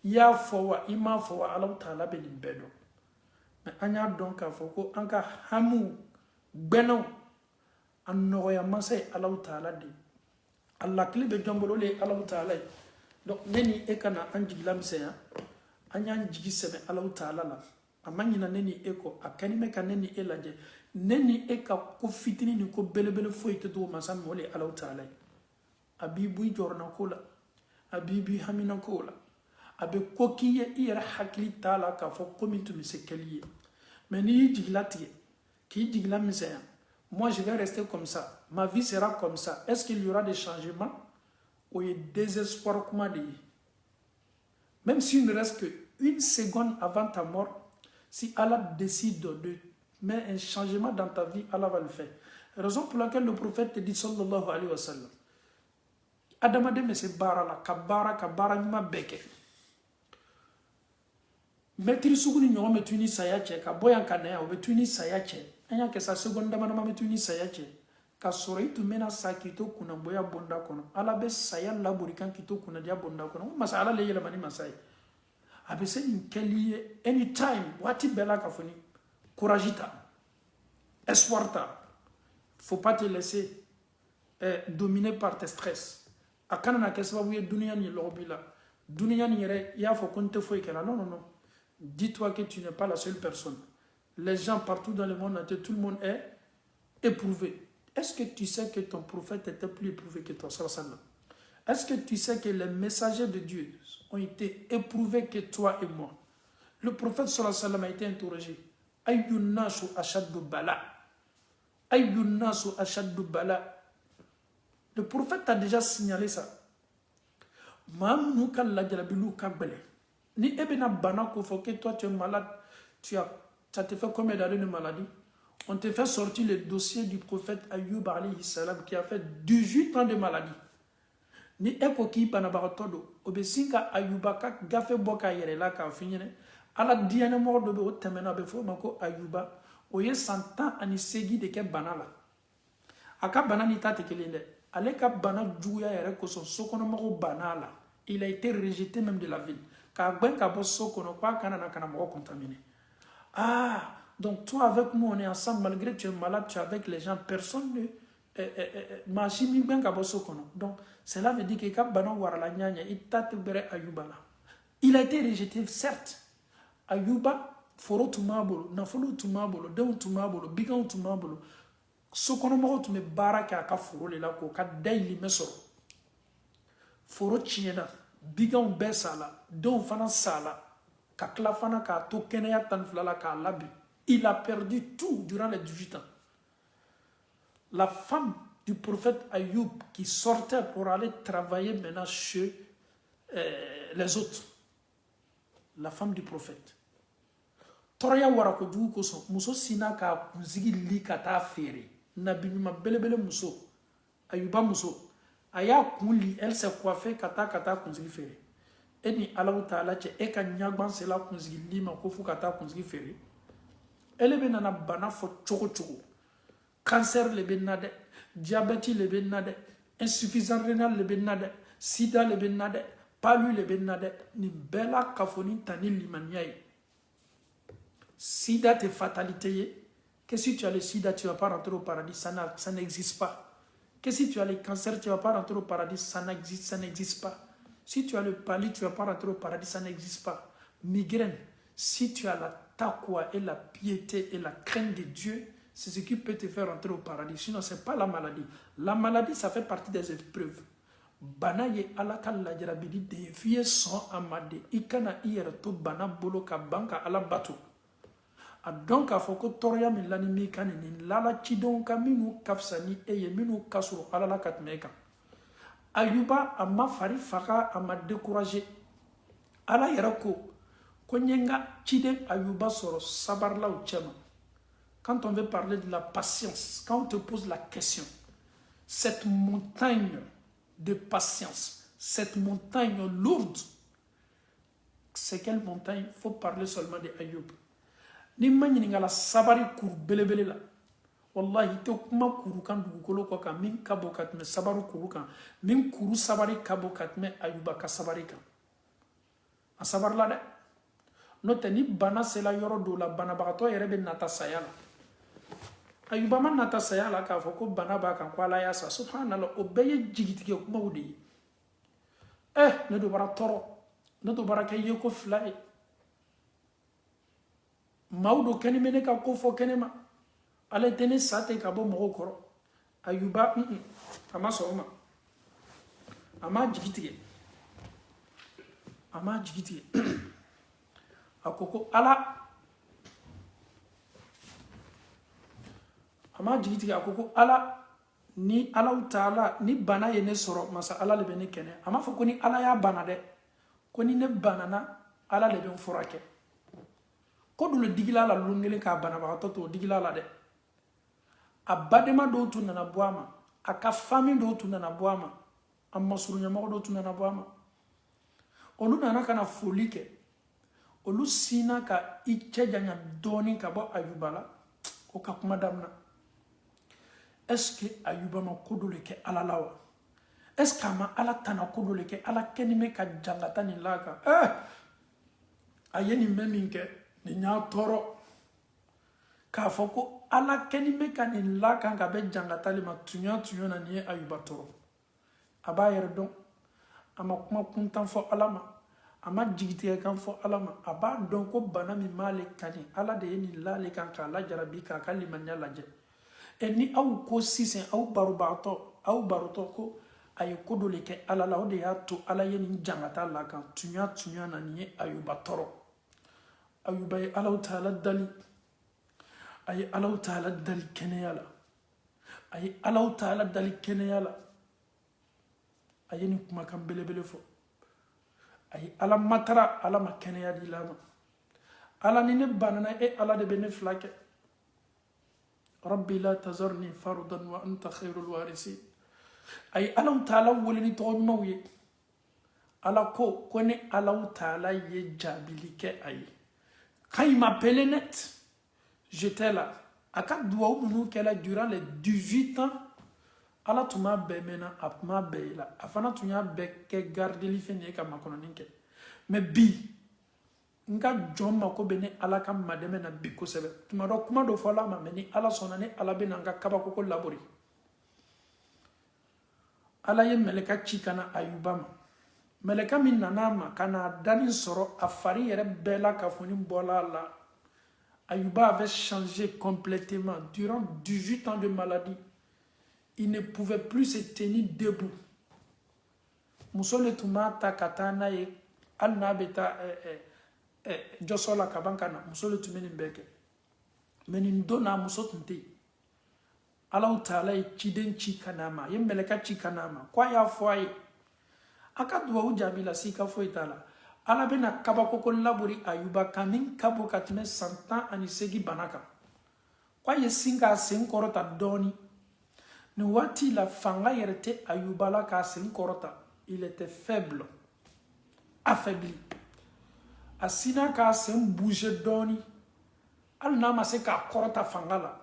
ya fowa ima fowa ala taala be lim bedo mais anya don ka foko anka hamu beno anno ya masay ala taala de alla kli be jombolo le ala taala donc neni e kana anjigila misaya anya jigi sebe ala taala la amanyina neni eko akanime ka neni elaje neni eka ko fitini ni ko belebele foyte do masam mole ala taala abibu jorna kola abibi hamina kola abe kokiye ira hakli taala ka fo komitu misekeliye mais ni jigilati ki jigila misaya moi je vais rester comme ça ma vie sera comme ça est-ce qu'il y aura des changements ou il y a désespoir comment dire même s'il ne reste que une seconde avant ta mort si Allah décide de mettre un changement dans ta vie Allah va le faire raison pour laquelle le prophète te dit sallallahu alayhi wa sallam adama de mese bara la kabara nyuma beke metri suguni nyoma metuni sayache ka boyan kanaya o metuni sayache anya ke sa seconde dama ma metuni sayache ka sore tu mena sakito kuna boya bonda kono ala be saya laburi kan kito kuna dia bonda kono masala le yele mani masai abe se in keliye anytime wati bela ka foni couragita espoirta faut pas te laisser dominer par tes stress akana na kesaba buye dunia ni lobila dunia ni yere ya fo konte fo ikela non dis-toi que tu n'es pas la seule personne les gens partout dans le monde entier tout le monde est éprouvé. Est-ce que tu sais que ton prophète était plus éprouvé que toi? Est-ce que tu sais que les messagers de Dieu ont été éprouvés que toi et moi? Le prophète sallallahu alayhi wa sallam a été interrogé. Ayyunnasu ashaddu bala. Ayyunnasu ashaddu bala. Le prophète a déjà signalé ça. Mamnu kan la jarabilu kabele. Ni ebena bana ko faut que toi tu es malade, ça te fait combien d'années de maladie? On te fait sortir le dossier du prophète Ayyub alayhi salam qui a fait 18 ans de maladie. Ni eko ki panabaratodo obesinka Ayyuba ka gafe boka yere la ka finine ala diane mordo be otemena be fo mako Ayyuba oye 100 ans ani segi de ke banala aka banani tate kelende ale ka bana juya yere ko so sokono mako banala il a été rejeté même de la ville ka gben ka bo sokono kwa kana na kana mako contaminé. Ah, donc toi avec nous on est ensemble malgré que tu es malade, tu es avec les gens, personne ne donc cela veut dire que il a été rejeté certes. Ayuba foro tumabolo nafolo tumabolo dew tumabolo bigan tumabolo sokono mo tume baraka ka foro le la ko ka daily mesoro foro chiena bigan besala dew fana sala ka kla fana ka to kenya tan flala ka labi. Il a perdu tout durant les 18 ans. La femme du prophète Ayoub qui sortait pour aller travailler maintenant chez les autres. La femme du prophète. Toraya warako du koso muso sina ka kunzigi li kata fere. Nabi ma belebele muso. Ayuba muso. Aya kunli elle s'est coiffée kata kunzigi fere. Eni Allah Ta'ala che eka nyagban sela kunzigi li ma kofu kata kunzigi fere. Elle est nana bana fo choco. Cancer le benade, diabète le benade, insuffisant rénal le benade, sida le benade, palu le benade, ni bella kafoni tani limaniaï. Sida t'es fatalité. Que si tu as le sida, tu ne vas pas rentrer au paradis, ça n'existe pas. Que si tu as le cancer, tu ne vas pas rentrer au paradis, ça n'existe pas. Si tu as le palu, tu ne vas pas rentrer au paradis, ça n'existe pas. Migraine, si tu as la taqwa et la piété et la crainte de Dieu, c'est ce qui peut te faire rentrer au paradis. Sinon, ce n'est pas la maladie. La maladie, ça fait partie des épreuves. Bana ye alaka la jarabidi de fiye son amade ikana iyere to bana bolo ka banka ala bato. A donc a foko toria min lani mi kanini lala chidon ka minu kafsani eye minu kasuro ala la katmeka. Ayuba ama fari faka ama découragé. Ala yerako konyenga chide Ayuba soro sabarla ou tchema. Quand on veut parler de la patience, quand on te pose la question, cette montagne de patience, cette montagne lourde, c'est quelle montagne? Il faut parler seulement de Ayoub. Ni manyi la sabari kur belebele la. Wallahi te kuma kuru kan dugukolo ko kan min kabokat me sabaru kuru kan min kuru sabari kabokat me Ayuba ka sabari kan. A sabar la de. Note ni bana sela yoro do la bana bagato yere be nata sayala. Ayuba man nata sayala ka foko bana ba kan ko ala ya sa subhanallah obeye jigitige kuma wudi. Ne do bara toro, ne do bara kay ko flay. Maudo keni mene ka ko fo kene ma. Ale tene sate ka bo mo koro. Ayuba ama soma. Ama jigitige. Ama jigitige. Akoko ala ama jigitige akoko ala ni ala taala ni bana ye ne soro masa ala le be ne kene ama fo ko ni ala ya bana de ko ni ne banana ala le be forake ko dul digila la lungele ka bana ba to digila la de abadema do tu nana boama aka fami do tu nana boama amma surunya ma do tu nana boama onu nana kana folike olu sina ka ikejanya doni ka bo Ayuba la ko ka kuma damna. Est-ce que Ayuba ma kodole ke ala lawa? Est-ce que ma ala tana kodole ke ala kenime ka jangata ni laka? Ayeni meminke ni nya toro ka foko ala kenime ka ni laka ka be jangata li ma tunya na ni Ayuba toro. Aba yerdon ama kuma kuntan fo alama ama jigite kan fo alama aba don ko bana mi male kani ala de ni lale kan ka la jarabi ka kalimanya laje. Et ni au ko sisen au baruto ko ay kodole ke ala la ode ya to ala yeni jangata la kan tunya na ni Ayuba toro. Ayuba ay ala taala dali ay ala taala dali keneyala ay ala taala dali keneyala ayeni kuma kan belebele fo ay ala matara ala ma keneya di lama ala ni ne banana e ala de bene flake rabbi la tazarni fardan wa anta khairul warisin ay ala taala wolini to mawye ala ko kone ala taala ye jabilike ay quand il m'appelait net j'étais là aka duwa munu kala durant les 18 ans ala tuma be mena apma be la afana tunya be ke garde li fene ka makono ninke mais bi nga jomma ko bene ala kam mademe na bi ko sebe tuma do kuma do fola ma meni ala sonane ala be nga kaba ko labori ala ye meleka chikana Ayuba ma meleka min nanama kana dani soro afari yere bela ka foni bola la Ayuba avait changé complètement durant 18 ans de maladie. Il ne pouvait plus se tenir debout. Musole tumata katana ye alna beta josola kabankana musole tumeni mbeke menin dona musotunte ala taala e chiden chikanama yembeleka chikanama kwa ya foye akadwa ujabila sika foitala ala bena kabako ko labori Ayuba kamin kabo katme santa ani segi banaka kwa ye singa sen korota doni ni wati la fanga yerete Ayuba la ka sen korota il était faible affaibli asina ka sen bouger doni al na ma se ka korota fanga la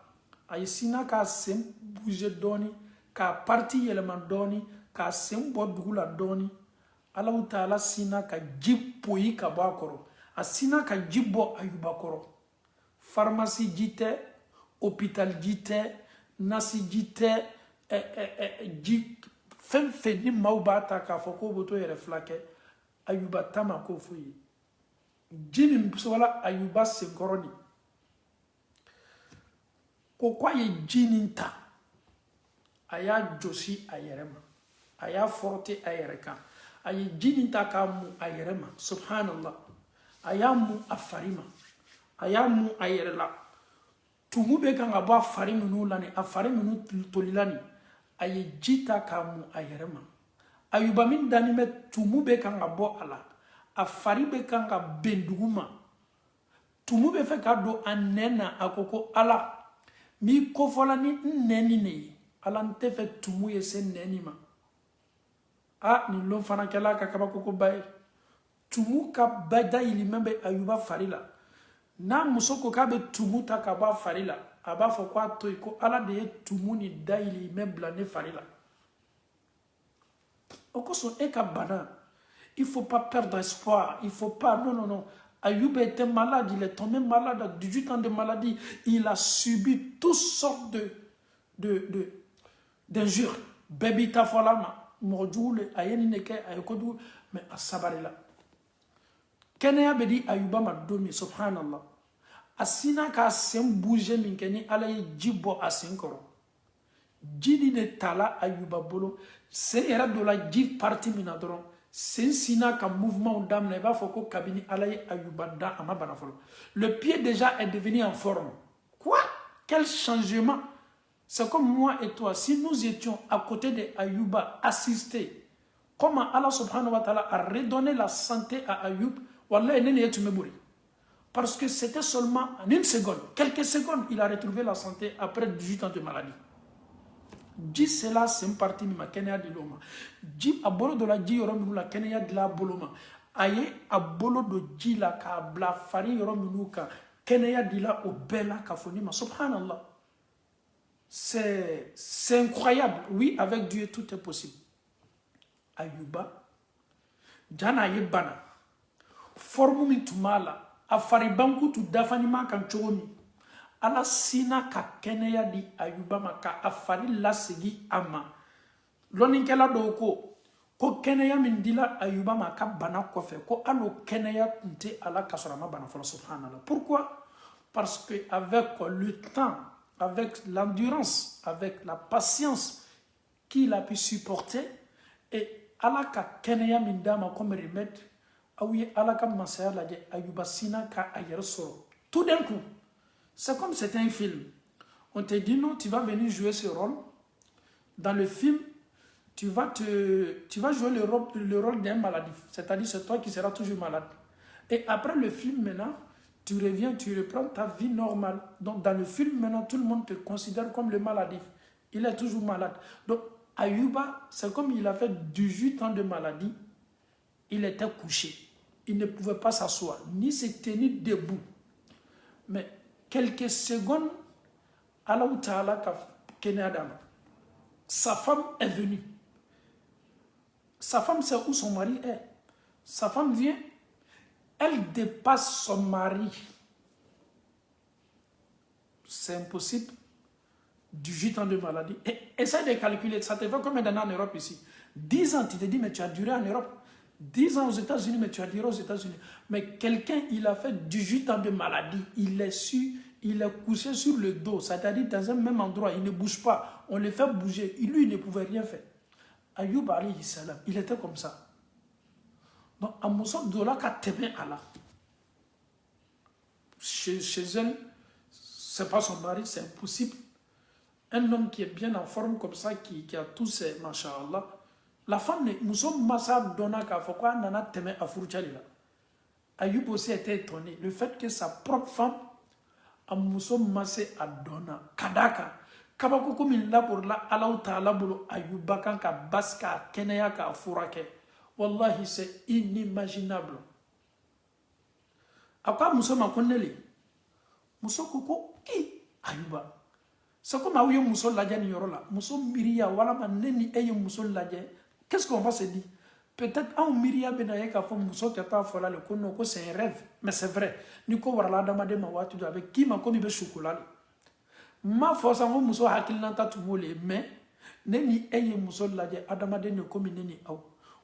ay sina ka sen bouger doni k'a parti yɛlɛma dɔɔni k'a sen bɔ dugu la dɔɔni Allahu Taala sina ka ji poyi ka bɔ a kɔrɔ a sina ka ji bɔ Ayuba kɔrɔ pharmacie ji tɛ hôpital ji tɛ nasi ji tɛ ji fɛn fɛn ni maaw b'a ta k'a fɔ k'o bɛ to yɛrɛ fila kɛ Ayuba ta ma k'o foyi ji min sɔgɔla Ayuba senkɔrɔ ni ko k'a ye ji nin ta a y'a josi a yɛrɛ ma a y'a fɔrɔte a yɛrɛ kan a ye ji nin ta k'a mu a yɛrɛ ma subhanallah a y'a mu a fari ma a y'a mu a yɛrɛ la tumu bɛ kan ka bɔ a fari minnu la ni a fari minnu tolila ni a ye ji ta k'a mu a yɛrɛ ma Ayuba min dani bɛ tumu bɛ kan ka bɔ a la a fari bɛ kan ka bɛn dugu ma tumu bɛ fɛ ka don a nɛn na a ko Ala m'i kofɔla ni n nɛni ne ye Ala n tɛ fɛ tumu ye se nɛni ma nin lon fana kɛla ka kabakokoba ye tumu ka ba dayirimɛ bɛ Ayuba fari la n'a muso ko k'a bɛ tumu ta ka bɔ a fari la a b'a fɔ k'a to yen ko Ala de ye tumu ni dayirimɛ bila ne fari la o kosɔn e ka bana il faut pas perdre espoir il faut pas non Ayuba était malade il est tombé malade à 18 ans de maladie il a subi toutes sortes d'injures bɛɛ b'i ta fɔla ma mɔgɔ jugu le a ye nin de kɛ a ye kojugu mais a sabarila kɛnɛya bɛ di Ayuba ma don min subhanallah a sina k'a sen bouger min kɛ ni Ala ye ji bɔ a sen kɔrɔ ji nin de tala Ayuba bolo sen yɛrɛ dɔ la ji parti min na dɔrɔn sen sina ka mouvement daminɛ i b'a fɔ ko kabini Ala ye Ayuba da a ma bana fɔlɔ le pied déjà est devenu en forme quoi quel changement. C'est comme moi et toi, si nous étions à côté de Ayuba, assistés, comment Allah subhanahu wa ta'ala a redonné la santé à Ayub, wallah, parce que c'était seulement en une seconde, quelques secondes, il a retrouvé la santé après 18 ans de maladie. Dis cela, c'est une partie de ma Kenya de l'homme. Dis à bolo de la Di yorom la Kenya de la boloma. Aye à bolo de Di la ka bla fari yorom ka Kenya de la obela ka fonima. Subhanallah. C'est incroyable. Oui, avec Dieu, tout est possible. Ayuba, Jana Yebana, Formumi Tumala, Afaribanku tu Dafanima Kanchomi, Ala Sina ka Keneya di Ayuba maka Afari Lasegi Ama. Loninkela doko, ko Keneya mindila Ayuba maka bana kofe, ko alo Keneya nte ala kasorama bana fola subhanallah. Pourquoi? Parce que avec le temps, avec l'endurance, avec la patience qu'il a pu supporter, et Allah ka keneya mindama comme remède, aouye Allah ka masaya la Ayuba sina ka ayer soro. Tout d'un coup, c'est comme c'était un film. On te dit non, tu vas venir jouer ce rôle. Dans le film, tu vas jouer le rôle d'un maladif. C'est-à-dire c'est toi qui seras toujours malade. Et après le film maintenant, tu reviens, tu reprends ta vie normale. Donc, dans le film, maintenant, tout le monde te considère comme le maladif. Il est toujours malade. Donc, Ayuba, c'est comme il a fait 18 ans de maladie. Il était couché. Il ne pouvait pas s'asseoir, ni se tenir debout. Mais quelques secondes, Allah Ta'ala sa femme est venue. Sa femme, c'est où son mari est. Sa femme vient. Elle dépasse son mari. C'est impossible. 18 ans de maladie. Et essaye de calculer. Ça te fait combien d'années en Europe ici? 10 ans, tu te dis, mais tu as duré en Europe. 10 ans aux États-Unis, mais tu as duré aux États-Unis. Mais quelqu'un, il a fait 18 ans de maladie. Il est couché sur le dos. C'est-à-dire dans un même endroit. Il ne bouge pas. On le fait bouger. Lui, il ne pouvait rien faire. Ayoub alayhi salam, il était comme ça. Donc, à Moussa Dola ka tebe Allah. Chez elle, c'est pas son mari, c'est impossible. Un homme qui est bien en forme comme ça, qui a tous ses masha'Allah. La femme, Moussa Massa Dona ka fokwa nana teme afurchali la. Ayoub aussi était étonné. Le fait que sa propre femme, a Moussa Massa Dona, Kadaka, Kabakoko min la pour la Allah Ta'ala bolo Ayouba kan ka baska keneya ka furake. Wallahi, c'est inimaginable. Après, Moussa m'a connu. Moussa Koko, Ayuba. c'est comme aw ye muso lajɛ nin yɔrɔ la muso miiriya walama ne ni e ye muso lajɛ qu'est-ce qu'on va se dire peut-être anw miiriya bɛna ye k'a fɔ muso kɛ t'a fɔla le ko non ko c'est un rêve mais c'est vrai ni ko warala adamaden ma waati dɔ a bɛ k'i ma komi i bɛ sukola le m'a fɔ sa ko muso hakilinata tun b'o le mais ne ni e ye muso lajɛ adamaden de komi ne ni aw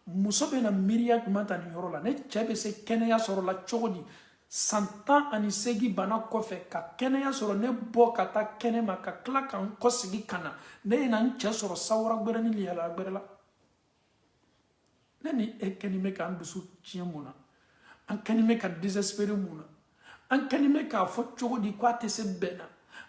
muso bɛna miiriya jumɛn ta nin yɔrɔ la ne cɛ bɛ se kɛnɛya sɔrɔ la cogo di san 18 bana kɔfɛ ka kɛnɛya sɔrɔ ne bɔ ka taa kɛnɛ ma ka tila ka n kɔsegi ka na ne ye na n cɛ sɔrɔ sawara gbɛrɛ ni liyala gbɛrɛ la ne ni e kɛni bɛ k'an dusu tiɲɛ mun na an kɛni bɛ ka désespérer mun na an kɛni bɛ k'a fɔ cogo di ko a tɛ se bɛɛ na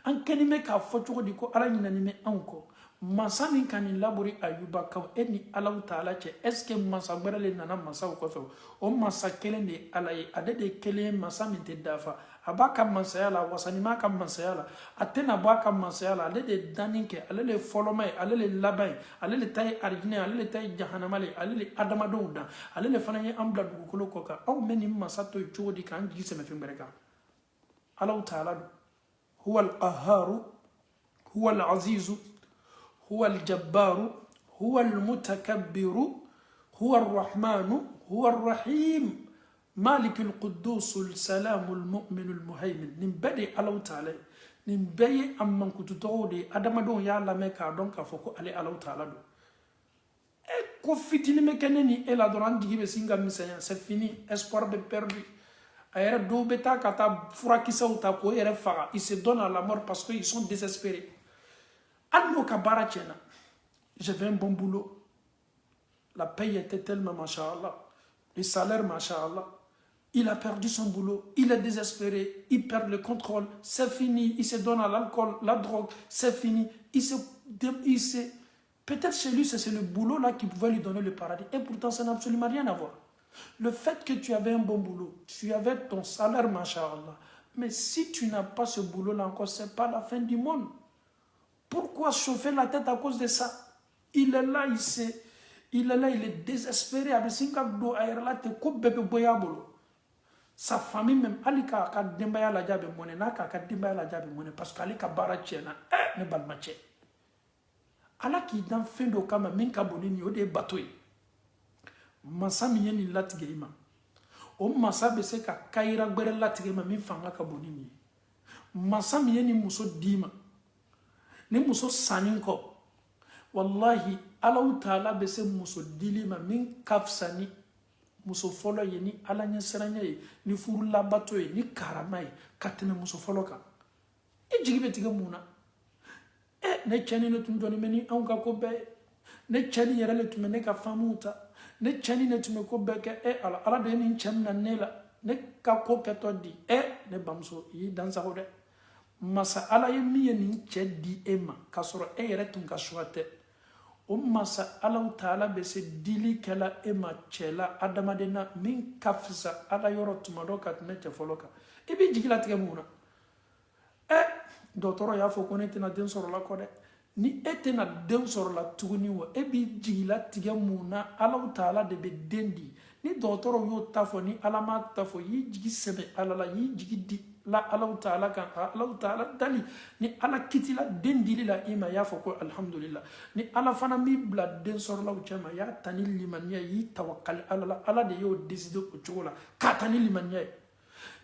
an kɛni bɛ k'a fɔ cogo di ko ala ɲinani bɛ anw kɔ masa min ka nin labori ayuba kan e ni alaw taala cɛ est ce que masa gbɛrɛ le nana masaw kɔfɛ o masa kelen de ye ala ye ale de ye kelen ye masa min tɛ dafa a b'a ka masaya la wasani m'a ka masaya la a tɛna bɔ a ka masaya la ale de ye danni kɛ ale de ye fɔlɔma ye ale de ye laban ye ale de ta ye arijinɛ ye ale de ta ye jahanama ye ale de ye adamadenw dan ale de fana ye an bila dugukolo kɔ kan anw bɛ nin masa to ye cogo di k'an jigi sɛmɛ fɛn wɛrɛ kan alaw taala don huwa al-qahharu huwa al-azizu huwa al-jabbaru huwa al-mutakabbiru huwa ar-rahmanu huwa ar-rahim مالك القدوس السلام المؤمن المهيمن نبدي الله تعالى نبي أمم كتوتو دي أدم دون يا الله مكا دون كفوكو علي الله تعالى دو ko fitini me keneni ela doran digi be singa misaya c'est fini espoir be perdu ayere do beta kata furakisa uta ko yere faga ils se donnent à la mort parce que ils sont désespérés anno ka bara chena j'avais un bon boulot la paye était tellement machallah le salaire machallah. Il a perdu son boulot, il est désespéré, il perd le contrôle, c'est fini, il se donne à l'alcool, la drogue, c'est fini, peut-être chez lui c'est le boulot là qui pouvait lui donner le paradis, et pourtant ça n'a absolument rien à voir. Le fait que tu avais un bon boulot, tu avais ton salaire, machallah, mais si tu n'as pas ce boulot là encore, c'est pas la fin du monde. Pourquoi chauffer la tête à cause de ça? Il est là, il est désespéré, sa famille même alika ka dembaya la jabe moné na ka dembaya la jabe moné parce que alika bara tiena ne balma tie ala ki dan fendo kama min ka bonini o de batoy masa mi yeni latige ima o masa be se ka kaira gbere latige ma min fanga ka bonini masa mi yeni muso dima ni muso sanin ko wallahi ala taala be se muso dilima min kafsani muso folo ye ni ala nya seranya ye ni furu labato ye ni karama ye katene muso folo kan e jigi be tige muna ne chani ne tun joni meni an ka ko be ne chani yere le tume ne ka famuta ne chani ne tume ko be ke ala de ni cham na nela ne ka ko ke to di ne bamso yi dansa ko de masa ala ye mi ye ni che di ema ka soro yere tun ka swate o masa alaw taala be se dili kala ema chela adamadena min kafisa ala yoro tumado kat mete foloka ibi jigila tige muna dotoro ya fo ko ne tena den soro la ko de ni etena den soro la tuguni wo ebi jigila tige muna alaw taala de be dendi ni dotoro yo tafo ni alama tafo yi jigi sebe alala yi jigi di la alaw taala kan alaw taala dali ni ala kitila dendili la ima ya fo ko alhamdulillah ni ala fana mi bla den soro la uchama ya tani limaniya yi tawakkal ala de yo décider ko chola ka tani limaniya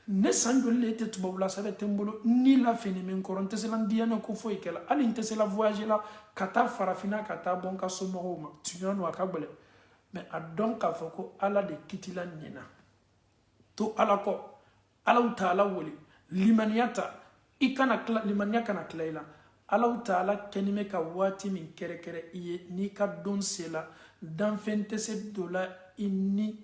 ne sanjole te tubabula sabe tembolo ni la fini min koronte selan diana ko fo ikela ali inte se la voyage la kata farafina kata bon ka somo ma tunyano akagbele mais adon ka fo ko ala de kitila nina to ala ko ala taala woli limaniyata ikana limaniya kana klaila ala taala kenime ka wati min kere iye ni ka don sela dan fente se dola inni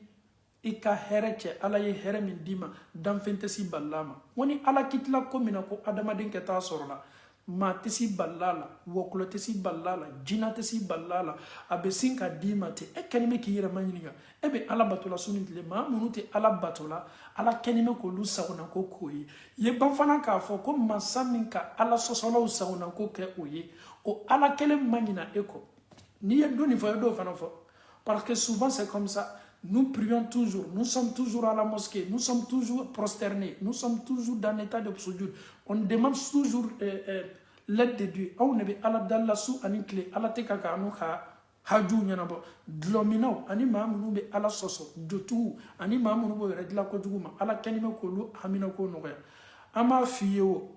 ika herece ala ye here min dima dan fente si ballama woni ala kitla ko mina ko adama den ke ta sorla ma tesi ballala wokulo tesi ballala jina tesi ballala abe sinka dima te kenime ki yira manyiniga ebe ala batola sunitile ma munuti ala batola ala kenime ko lu sagona ko koyi ye banfana ka fo ko masaminka ala sosolo sagona ko ke oye o ala kele manyina eko ni ye doni fo do fana fo parce que souvent c'est comme ça. Nous prions toujours, nous sommes toujours à la mosquée, nous sommes toujours prosternés, nous sommes toujours dans l'état de sojourn. On demande toujours l'aide de Dieu aw ne be ala dalla su ani kile ala te ka anu ka haju ɲɛnabɔ dulɔminaw ani maa minnu bɛ ala sɔsɔ jotugu ani maa minnu bɛ yɛrɛ dilan kojugu ma ala kɛni bɛ k'olu hamina ko nɔgɔya an b'a f'i ye o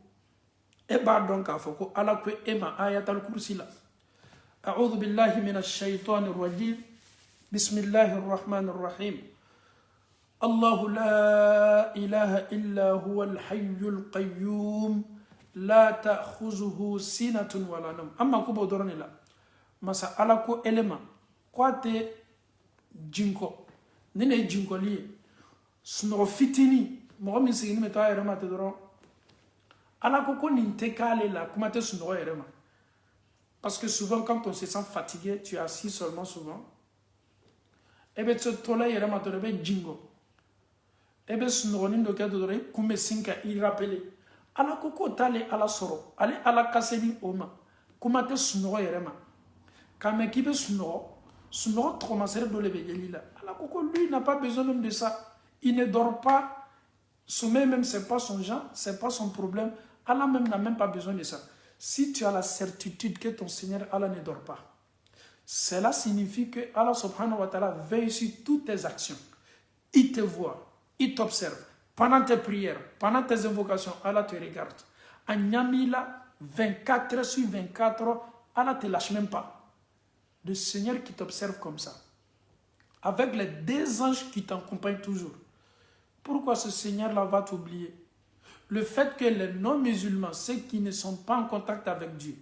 e b'a dɔn k'a fɔ ko ala ko e ma ayatal kursi la a'udhu billahi minash shaitanir rajim bismillahir rahmanir rahim الله لا إله إلا هو الحي القيوم لا تأخذه سنة ولا نوم أما كوبو دورني لا مسا على كو إلما كواتي جينكو نيني جينكو لي سنو فيتيني مغمي سيني متوا يرما تدورون على كو نينتي كالي لا كما تسنو يرما parce que souvent quand on se sent fatigué tu es assis seulement souvent et bien tu tola yrema to be jingo ebe sunogoni do kɛ dɔrɔn kun bɛ sin ka i rappelé ala ko k'o t'ale ala sɔrɔ ale ala ka se ni o ma kuma tɛ sunɔgɔ yɛrɛ ma k'a mɛn k'i bɛ sunɔgɔ tɔgɔmasɛrɛ dɔ le bɛ yeli la ala ko ko lui n'a pas besoin même de ça il ne dort pas sommeil même c'est pas son genre c'est pas son problème Allah même n'a même pas besoin de ça si tu as la certitude que ton Seigneur Allah ne dort pas cela signifie que Allah subhanahu wa ta'ala veille sur toutes tes actions il te voit il t'observe. Pendant tes prières, pendant tes invocations, Allah te regarde. En Nyamila, 24 heures sur 24 heures, Allah ne te lâche même pas. Le Seigneur qui t'observe comme ça. Avec les 2 anges qui t'accompagnent toujours. Pourquoi ce Seigneur-là va t'oublier? Le fait que les non-musulmans, ceux qui ne sont pas en contact avec Dieu,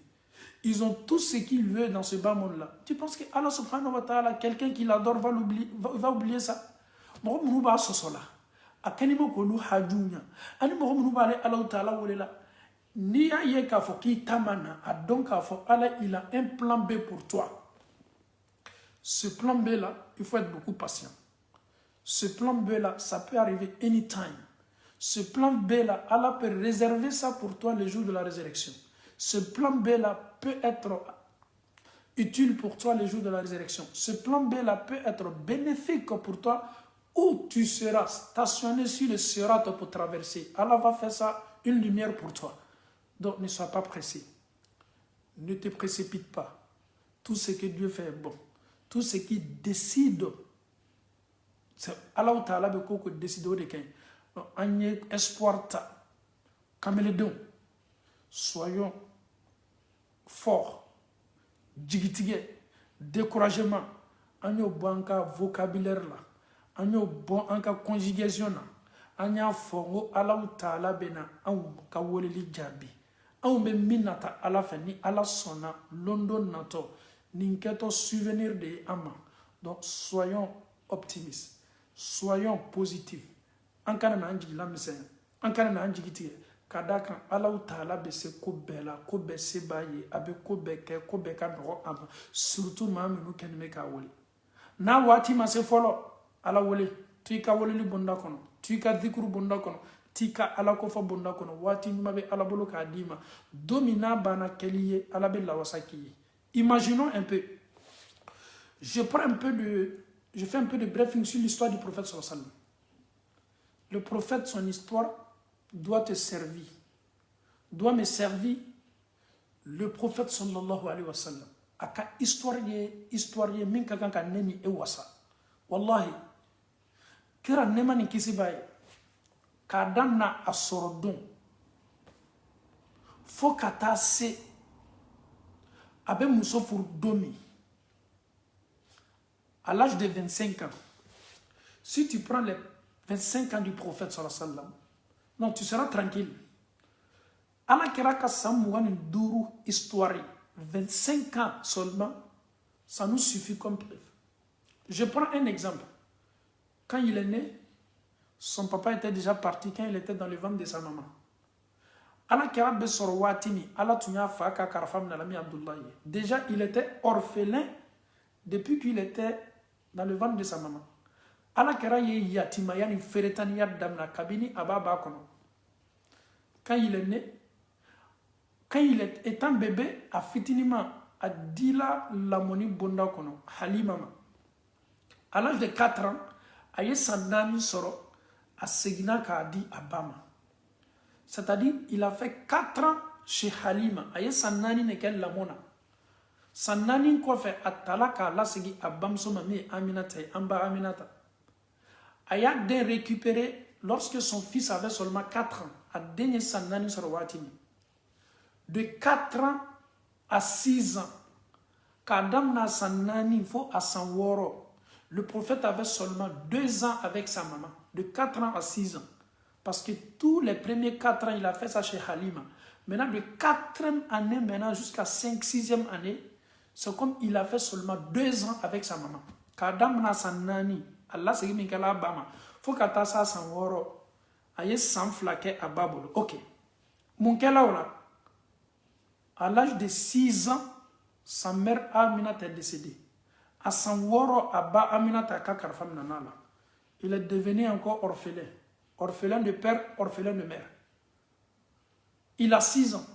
ils ont tout ce qu'ils veulent dans ce bas monde-là. Tu penses que Allah subhanahu wa ta'ala, quelqu'un qui l'adore va oublier ça? Moi, je ne sais pas ça. Akanimo kolu hajunya ani mo munu bale Allah Taala wolela ni ya ye ka fo ki tamana a donc ka fo Allah il a un plan B pour toi. Ce plan B là, il faut être beaucoup patient. Ce plan B là, ça peut arriver anytime. Ce plan B là, Allah peut réserver ça pour toi le jour de la résurrection. Ce plan B là peut être utile pour toi le jour de la résurrection. Ce plan B là peut être bénéfique pour toi où tu seras stationné sur le Sirat pour traverser. Allah va faire ça, une lumière pour toi. Donc ne sois pas pressé. Ne te précipite pas. Tout ce que Dieu fait est bon. Tout ce qu'il décide, c'est Allah Ta'ala qui décide de quelqu'un. On y espoir ta. Comme les deux. Soyons forts. Digitige. Découragement. On y a bon vocabulaire là. On y a bon conjugation là. On y a fort Allah Ta'ala bena. On ka woleli jabi. On be minata ala fa ni ala sona London nato. Ninketo souvenir de ama. Donc soyons optimistes. Soyons positifs. Ankana na anjigi la misɛn. Ankana na anjigi tigɛ. Ka da kan Allah Ta'ala bɛ se ko bɛɛ la, ko bɛɛ se b'a ye, a bɛ ko bɛɛ kɛ, ko bɛɛ ka nɔgɔ a ma. Surtout maa minnu kɛlen bɛ k'a wele. N'a waati ma se fɔlɔ, Ala wele. Tu i ka weleli bonda kɔnɔ, tu i ka dhikru bonda kɔnɔ, tu i ka Ala kofɔ bonda kɔnɔ. Waati ɲuman bɛ Ala bolo k'a d'i ma. Don min n'a banna kɛli ye, Ala bɛ lawasa k'i ye. Imaginons un peu. Je fais un peu de briefing sur l'histoire du prophète sallallahu alayhi wa sallam. Le prophète, son histoire doit te servir, doit me servir. Le prophète sallallahu alayhi wa sallam, aka histoire ye min ka kan ka neni e wasa. Wallahi, kira nema ni kisi baye, ka dan na a sɔrɔ don, fo ka taa se, a bɛ muso furu don min, à l'âge de 25 ans, si tu prends les 25 ans du prophète sallallahu alayhi wa sallam, non, tu seras tranquille. Ala kira ka san 25 histoire, 25 ans seulement, ça nous suffit comme preuve. Je prends un exemple. Quand il est né, son papa était déjà parti quand il était dans le ventre de sa maman. Ala kira be soro watini, ala tunya fa ka karfam na lami Abdullahi. Déjà, il était orphelin depuis qu'il était dans le ventre de sa maman. Ala kira ye yatima yani feretani damna kabini ababa kono. Quand il est né, quand il est étant bébé, a fitinima a dila lamoni bonda kono Halima. À l'âge de 4 ans, a ye sandani soro a segina ka di abama. C'est-à-dire il a fait 4 ans chez Halima. Aye sanani ne ken lamona. Sanani ko fe atalaka la sigi abamso mami Aminata amba Aminata. Aya den récupéré lorsque son fils avait seulement 4 ans. A denye sanani sur watini. De 4 ans à 6 ans. Kadam na sanani fo à sanworo. Le prophète avait seulement 2 ans avec sa maman. De 4 ans à 6 ans. Parce que tous les premiers 4 ans, il a fait ça chez Halima. Maintenant, de 4e année maintenant jusqu'à 5e, 6e année, c'est comme il a fait seulement 2 ans avec sa maman. Kadam na sanani, Allah se dit kala bama. Faut kata sa sanworo. Aye san flaquet à babolo. Ok. Mon kela à l'âge de 6 ans, sa mère Aminata est décédée. À sanworo abba Aminata kakar femme nanala. Il est devenu encore orphelin. Orphelin de père, orphelin de mère. Il a 6 ans.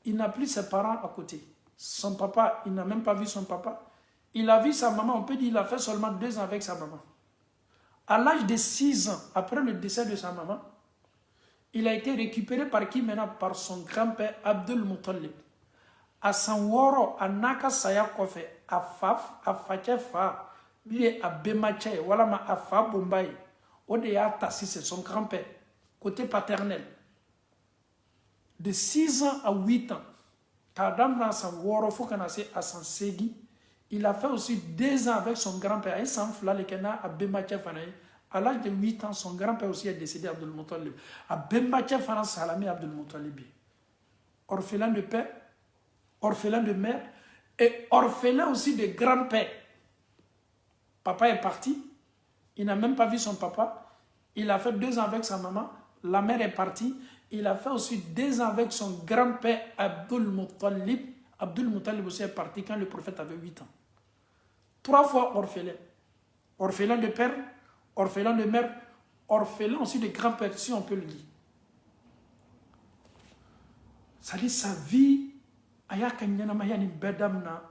Il n'a plus ses parents à côté. Son papa, il n'a même pas vu son papa. Il a vu sa maman, on peut dire qu'il a fait seulement 2 ans avec sa maman. À l'âge de 6 ans, après le décès de sa maman, il a été récupéré par qui maintenant? Par son grand-père Abdul Muttalib. À Sanworo, à Naka Saya Kofe, à Faf, à Fachefa, lui à Bemache, voilà ma à Fa Bombay. Odea Tassi, c'est son grand-père, côté paternel. De 6 ans à 8 ans, Kadam dans son Woro, Fokanase à son Segi, il a fait aussi 2 ans avec son grand-père, et sans fla le Kena à Bemache Fanaï. À l'âge de 8 ans, son grand-père aussi est décédé, Abdul Muttalib. À Bemache Fanaï Salami Abdul Muttalib. Orphelin de père, orphelin de mère, et orphelin aussi de grand-père. Papa est parti. Il n'a même pas vu son papa. Il a fait 2 ans avec sa maman. La mère est partie. Il a fait aussi 2 ans avec son grand-père Abdul Muttalib. Abdul Muttalib aussi est parti quand le prophète avait 8 ans. 3 fois orphelin. Orphelin de père, orphelin de mère, orphelin aussi de grand-père, si on peut le dire. Ça dit sa vie, ayaka nyana mayani bedamna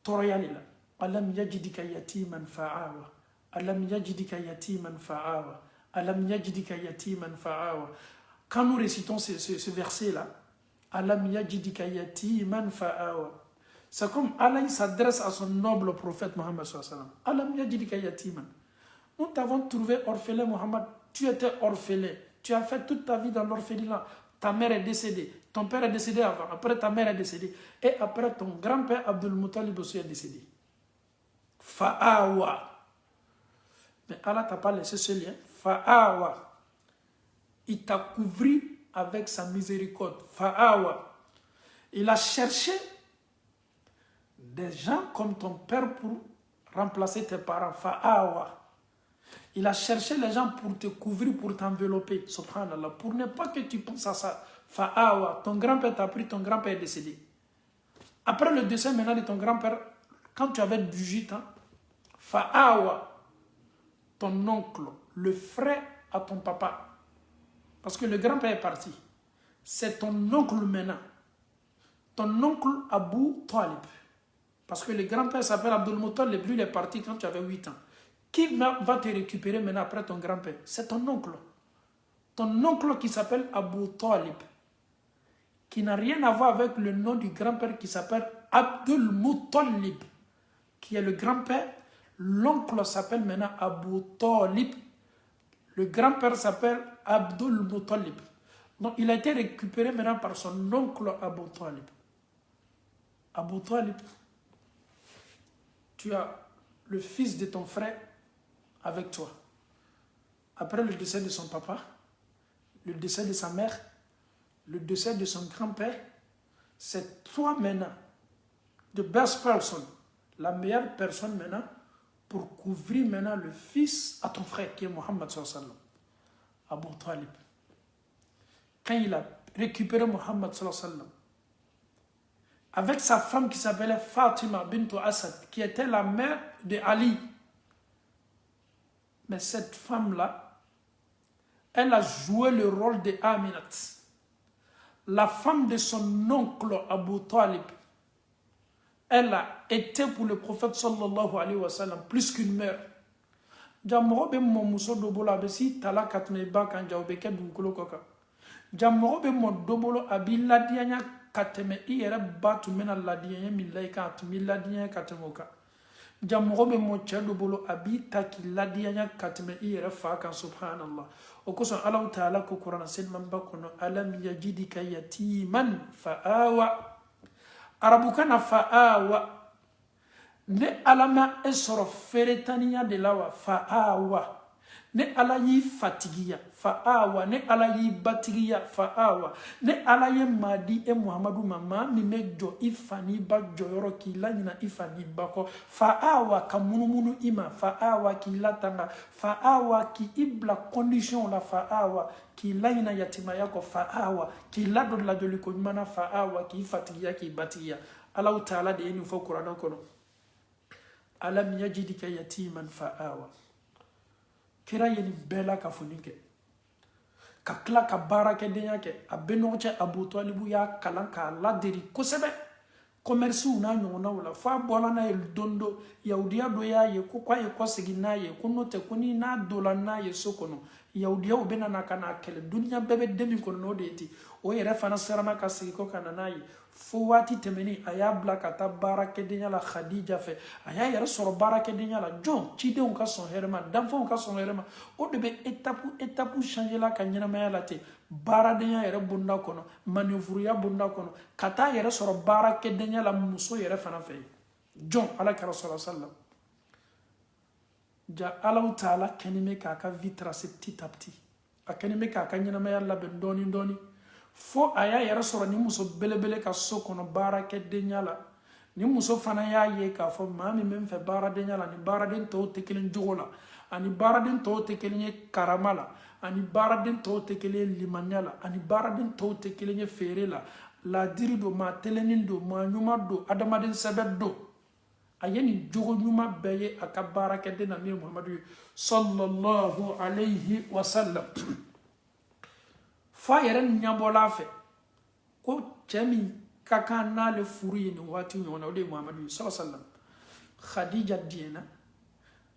toroyalila. Alam yajidika yatiman fa'awa. Alam yajidika yatiman fa'awa. Alam yajidika yatiman fa'awa. Quand nous récitons ce verset-là, Alam yajidika yatiman fa'awa. C'est comme Allah s'adresse à son noble prophète Mohammed sallallahu alayhi wa sallam. Alam yajidika yatiman. Nous t'avons trouvé orphelin, Mohammed. Tu étais orphelin. Tu as fait toute ta vie dans l'orphelinat. Ta mère est décédée. Ton père est décédé avant. Après, ta mère est décédée. Et après, ton grand-père Abdul Muttalib aussi est décédé. Fa'awa. Mais Allah t'a pas laissé ce lien. Fa'awa. Il t'a couvert avec sa miséricorde. Fa'awa. Il a cherché des gens comme ton père pour remplacer tes parents. Fa'awa. Il a cherché les gens pour te couvrir, pour t'envelopper. Subhanallah. Pour ne pas que tu penses à ça. Fa'awa. Ton grand-père t'a pris, ton grand-père est décédé. Après le décès maintenant de ton grand-père, quand tu avais 18 ans, Fa'awa, ton oncle, le frère à ton papa. Parce que le grand-père est parti. C'est ton oncle maintenant. Ton oncle Abu Talib. Parce que le grand-père s'appelle Abdul Muttalib. Lui, il est parti quand tu avais 8 ans. Qui va te récupérer maintenant après ton grand-père? C'est ton oncle. Ton oncle qui s'appelle Abu Talib. Qui n'a rien à voir avec le nom du grand-père qui s'appelle Abdul Muttalib. Qui est le grand-père. L'oncle s'appelle maintenant Abu Talib. Le grand-père s'appelle Abdul Muttalib. Donc il a été récupéré maintenant par son oncle Abu Talib. Abu Talib, tu as le fils de ton frère avec toi. Après le décès de son papa, le décès de sa mère, le décès de son grand-père, c'est toi maintenant, the best person, la meilleure personne maintenant, pour couvrir maintenant le fils à ton frère qui est Mohammed sallallahu alayhi wa sallam, Abu Talib. Quand il a récupéré Mohammed sallallahu alayhi wa sallam, avec sa femme qui s'appelait Fatima bint Asad, qui était la mère de Ali. Mais cette femme-là, elle a joué le rôle de Aminat, la femme de son oncle Abu Talib. Elle a été pour le prophète sallallahu alayhi wa sallam plus qu'une mère. Jammo be mo dobolo abi ladianya kateme i yɛrɛ ba tun bɛna ladiɲɛ min la i kan a tun bɛ ladiɲɛ ka tɛmɛ o kan ja mɔgɔ bɛ mɔ cɛ dɔ bolo a b'i ta k'i ladiɲɛ ka tɛmɛ i yɛrɛ fa kan subhanallah o kosɔn Alahu taala ko kuranɛ selimanba kɔnɔ alam yajidika yatiman fa awa arabukan na fa awa ne Ala ma e sɔrɔ feeretaniya de la wa fa awa ne Ala y'i fatigiya fa awa ne Ala y'i batigiya fa awa ne Ala ye maa di e Muhamadu ma maa min bɛ jɔ i fa n'i ba jɔyɔrɔ k'i laɲina i fa n'i ba kɔ fa awa ka munumunu i ma fa awa k'i latanga fa awa k'i bila condition la fa awa k'i laɲina yatimaya kɔ fa awa k'i ladon ladonni ko ɲuman na fa awa k'i fatigiya k'i batigiya Alahu taala de ye nin fɔ kuranɛ kɔnɔ alam yajidika yatiman fa awa kira ye nin bɛɛ la ka foni kɛ ka tila ka baarakɛdenya kɛ a bɛnɔgɔ cɛ Abu Talibu y'a kalan k'a laderi kosɛbɛ commerciw n'a ɲɔgɔnnaw la f'a bɔla n'a ye don dɔ yahudiya dɔ y'a ye ko k'a ye kɔsegin n'a ye ko n'o tɛ ko ni n'a donna n'a ye so kɔnɔ yahudiyaw bɛ na ka n'a kɛlɛ duniya bɛɛ bɛ den min kɔnɔ n'o de ye ten o yɛrɛ fana siranna ka segin kɔ ka na n'a ye fo waati tɛmɛnen a y'a bila ka taa baarakɛdenya la Khadija fɛ a y'a yɛrɛ sɔrɔ baarakɛdenya la jɔn cidenw ka sɔn hɛrɛ ma danfɛnw ka sɔn hɛrɛ ma o de bɛ étape changer la ka ɲɛnamaya la ten baaradenya yɛrɛ bonda kɔnɔ maneuvuruya bonda kɔnɔ ka taa yɛrɛ sɔrɔ baarakɛdenya la muso yɛrɛ fana fɛ jɔn Alakira sallallahu alaihi wasallam ja Alahu taala kɛlen bɛ k'a ka vie tracer petit à petit a kɛlen bɛ k'a ka ɲɛnamaya labɛn dɔɔni dɔɔni fo a y'a yɛrɛ sɔrɔ ni muso belebele ka so kɔnɔ baarakɛdenya la ni muso fana y'a ye k'a fɔ maa min bɛ n fɛ baaradenya la ni baaraden tɔw tɛ kelen jogo la ani baaraden tɔw tɛ kelen ye karama la ani baaraden tɔw tɛ kelen ye limaniya la ani baaraden tɔw tɛ kelen ye feere la ladiri don maa telenin don maa ɲuman don adamaden sɛbɛ don a ye nin jogo ɲuman bɛɛ ye a ka baarakɛden na min ye Muhamadu ye sallallahu alayhi wa sallam f'a yɛrɛ ɲɛbɔla a fɛ ko cɛ min ka kan n'ale furu ye nin waati ɲɔgɔn na o de ye Muhamadu ye sallallahu alayhi wa sallam Khadija diɲɛna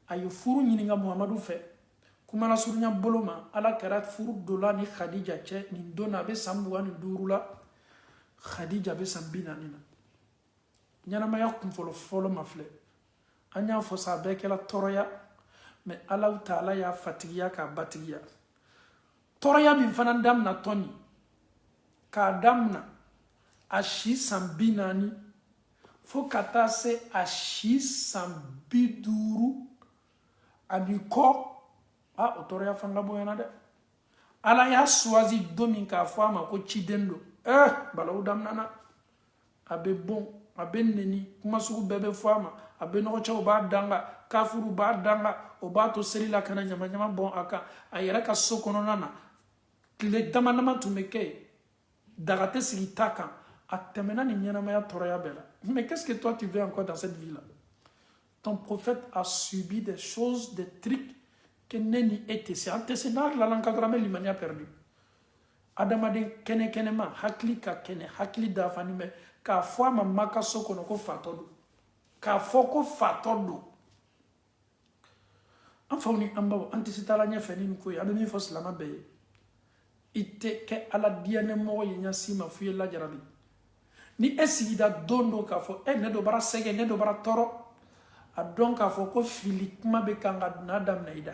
a ye furu ɲininka Muhamadu fɛ kumana surunya bolo ma Ala kɛra furu dola ni Khadija cɛ nin don na a bɛ san 25 la Khadija bɛ san 40 na ɲɛnamaya kunfɔlɔ fɔlɔ ma filɛ an y'a fɔ sa a bɛɛ kɛla tɔɔrɔya mais Alahu taala y'a fatigiya k'a batigiya tɔɔrɔya min fana damina tɔni k'a damina a si san 40 fo ka taa se a si san 50 ani kɔ o tɔɔrɔya fana ka bonyana dɛ Ala y'a choisi don min k'a fɔ a ma ko ciden don balawu daminana a bɛ bon a bɛ neni kuma sugu bɛɛ bɛ fɔ a ma a bɛ nɔgɔcɛw b'a danga kafuru b'a danga o b'a to seli la kana ɲama ɲama bɔn a kan a yɛrɛ ka so kɔnɔna na tile dama dama tun bɛ kɛ daga tɛ sigi ta kan a tɛmɛna ni ɲɛnamaya tɔɔrɔya bɛɛ la mais qu'est-ce que toi tu veux encore dans cette vie là ton prophète a subi des choses des trucs que ne ni e tɛ se an tɛ se n'a tilala ka dɔrɔn an bɛ limaniya perdu adamaden kɛnɛ kɛnɛma hakili ka kɛnɛ hakili dafalen bɛ k'a fɔ a ma Maka so kɔnɔ ko fatɔ don k'a fɔ ko fatɔ don an faw ni an baw an tɛ se taala ɲɛfɛ ni nin ko ye an bɛ min fɔ silamɛ bɛɛ ye i tɛ kɛ Ala diyanɛmɔgɔ ye ɲasi ma f'i ye lajarabi ni e sigida don k'a fɔ ne dɔ bara sɛgɛ ne dɔ bara tɔɔrɔ a dɔn k'a fɔ ko fili kuma bɛ kan ka n'a daminɛ i da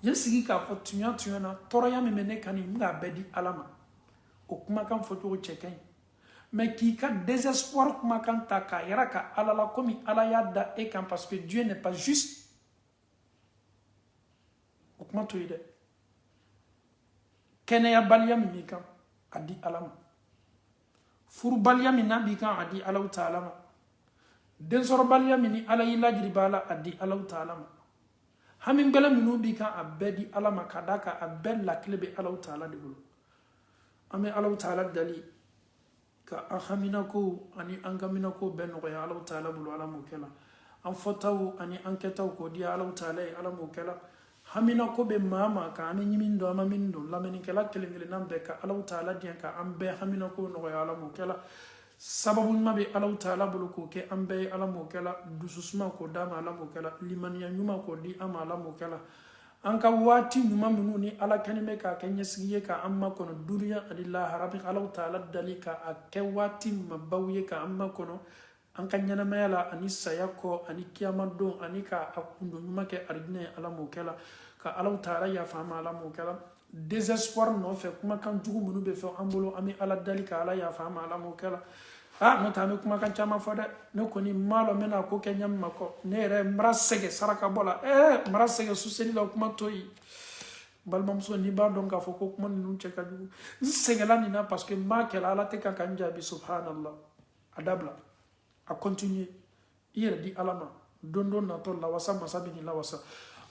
ye sigi k'a fɔ tuɲa na tɔɔrɔya min bɛ ne kan nin n b'a bɛɛ di Ala ma o kumakan fɔcogo cɛ ka ɲi mais k'i ka désespoir kumakan ta k'a yɛrɛ ka Ala la komi Ala y'a da e kan parce que Dieu n'est pas juste o kuma to ye dɛ kɛnɛyabaliya min b'i kan a di Ala ma furubaliya min n'a b'i kan a di Alahu taala ma densɔrɔbaliya min ni Ala y'i lajiri b'a la a di Alahu taala ma hami gbɛlɛ minnu b'i kan a bɛɛ di Ala ma ka d'a kan a bɛɛ lakile bɛ Alahu taala de bolo an bɛ Alahu taala dali ka an haminako ani an gaminako bɛɛ nɔgɔya Alahu taala bolo Ala m'o kɛ la an fɔtaw ani an kɛtaw k'o di Alahu taala ye Ala m'o kɛ la haminako bɛ maa ma ka an bɛ ɲimi dɔn an ma min dɔn lamɛnnikɛla kelen kelenna bɛɛ ka Alahu taala diɲɛ ka an bɛɛ haminako nɔgɔya Ala m'o kɛ la sababu ɲuman bɛ Alahu taala bolo k'o kɛ an bɛɛ ye Ala m'o kɛ la dususuma k'o d'a ma Ala m'o kɛ la limaniya ɲuman k'o di an ma Ala m'o kɛ la anka wati nyuma minuni ala kanime ka kenya sigiye ka amma kono duniya adillah rabbi alaw ta'ala dalika akke wati mabawye ka amma kono anka nyana mayala ani sayako ani kiyama don ani ka akundo nyuma ke arine ala mokela ka alaw ta'ala ya fama ala mokela désespoir no fe kuma kan jugu munu be fe ambolo ami ala dalika ala ya fama ala mokela no tame kuma kan chama fode ne koni malo mena ko kenyam mako ne re mrasege saraka bola mrasege suseni la kuma toyi balmam so ni ba donc afo ko kuma nun cheka du segala ni na parce que ma kala ala te kan kanja bi subhanallah adabla a continuer ire di alama dondon na to la wasa masabi ni la wasa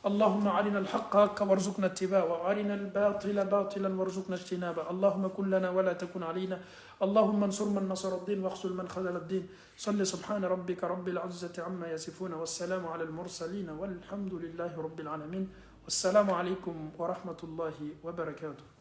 اللهم أرنا الحق حقا وارزقنا اتباعه وأرنا الباطل باطلا وارزقنا اجتنابه اللهم كن لنا ولا تكن علينا اللهم انصر من نصر الدين واخذل من خذل الدين صل سبحان ربك رب العزة عما يصفون والسلام على المرسلين والحمد لله رب العالمين والسلام عليكم ورحمة الله وبركاته.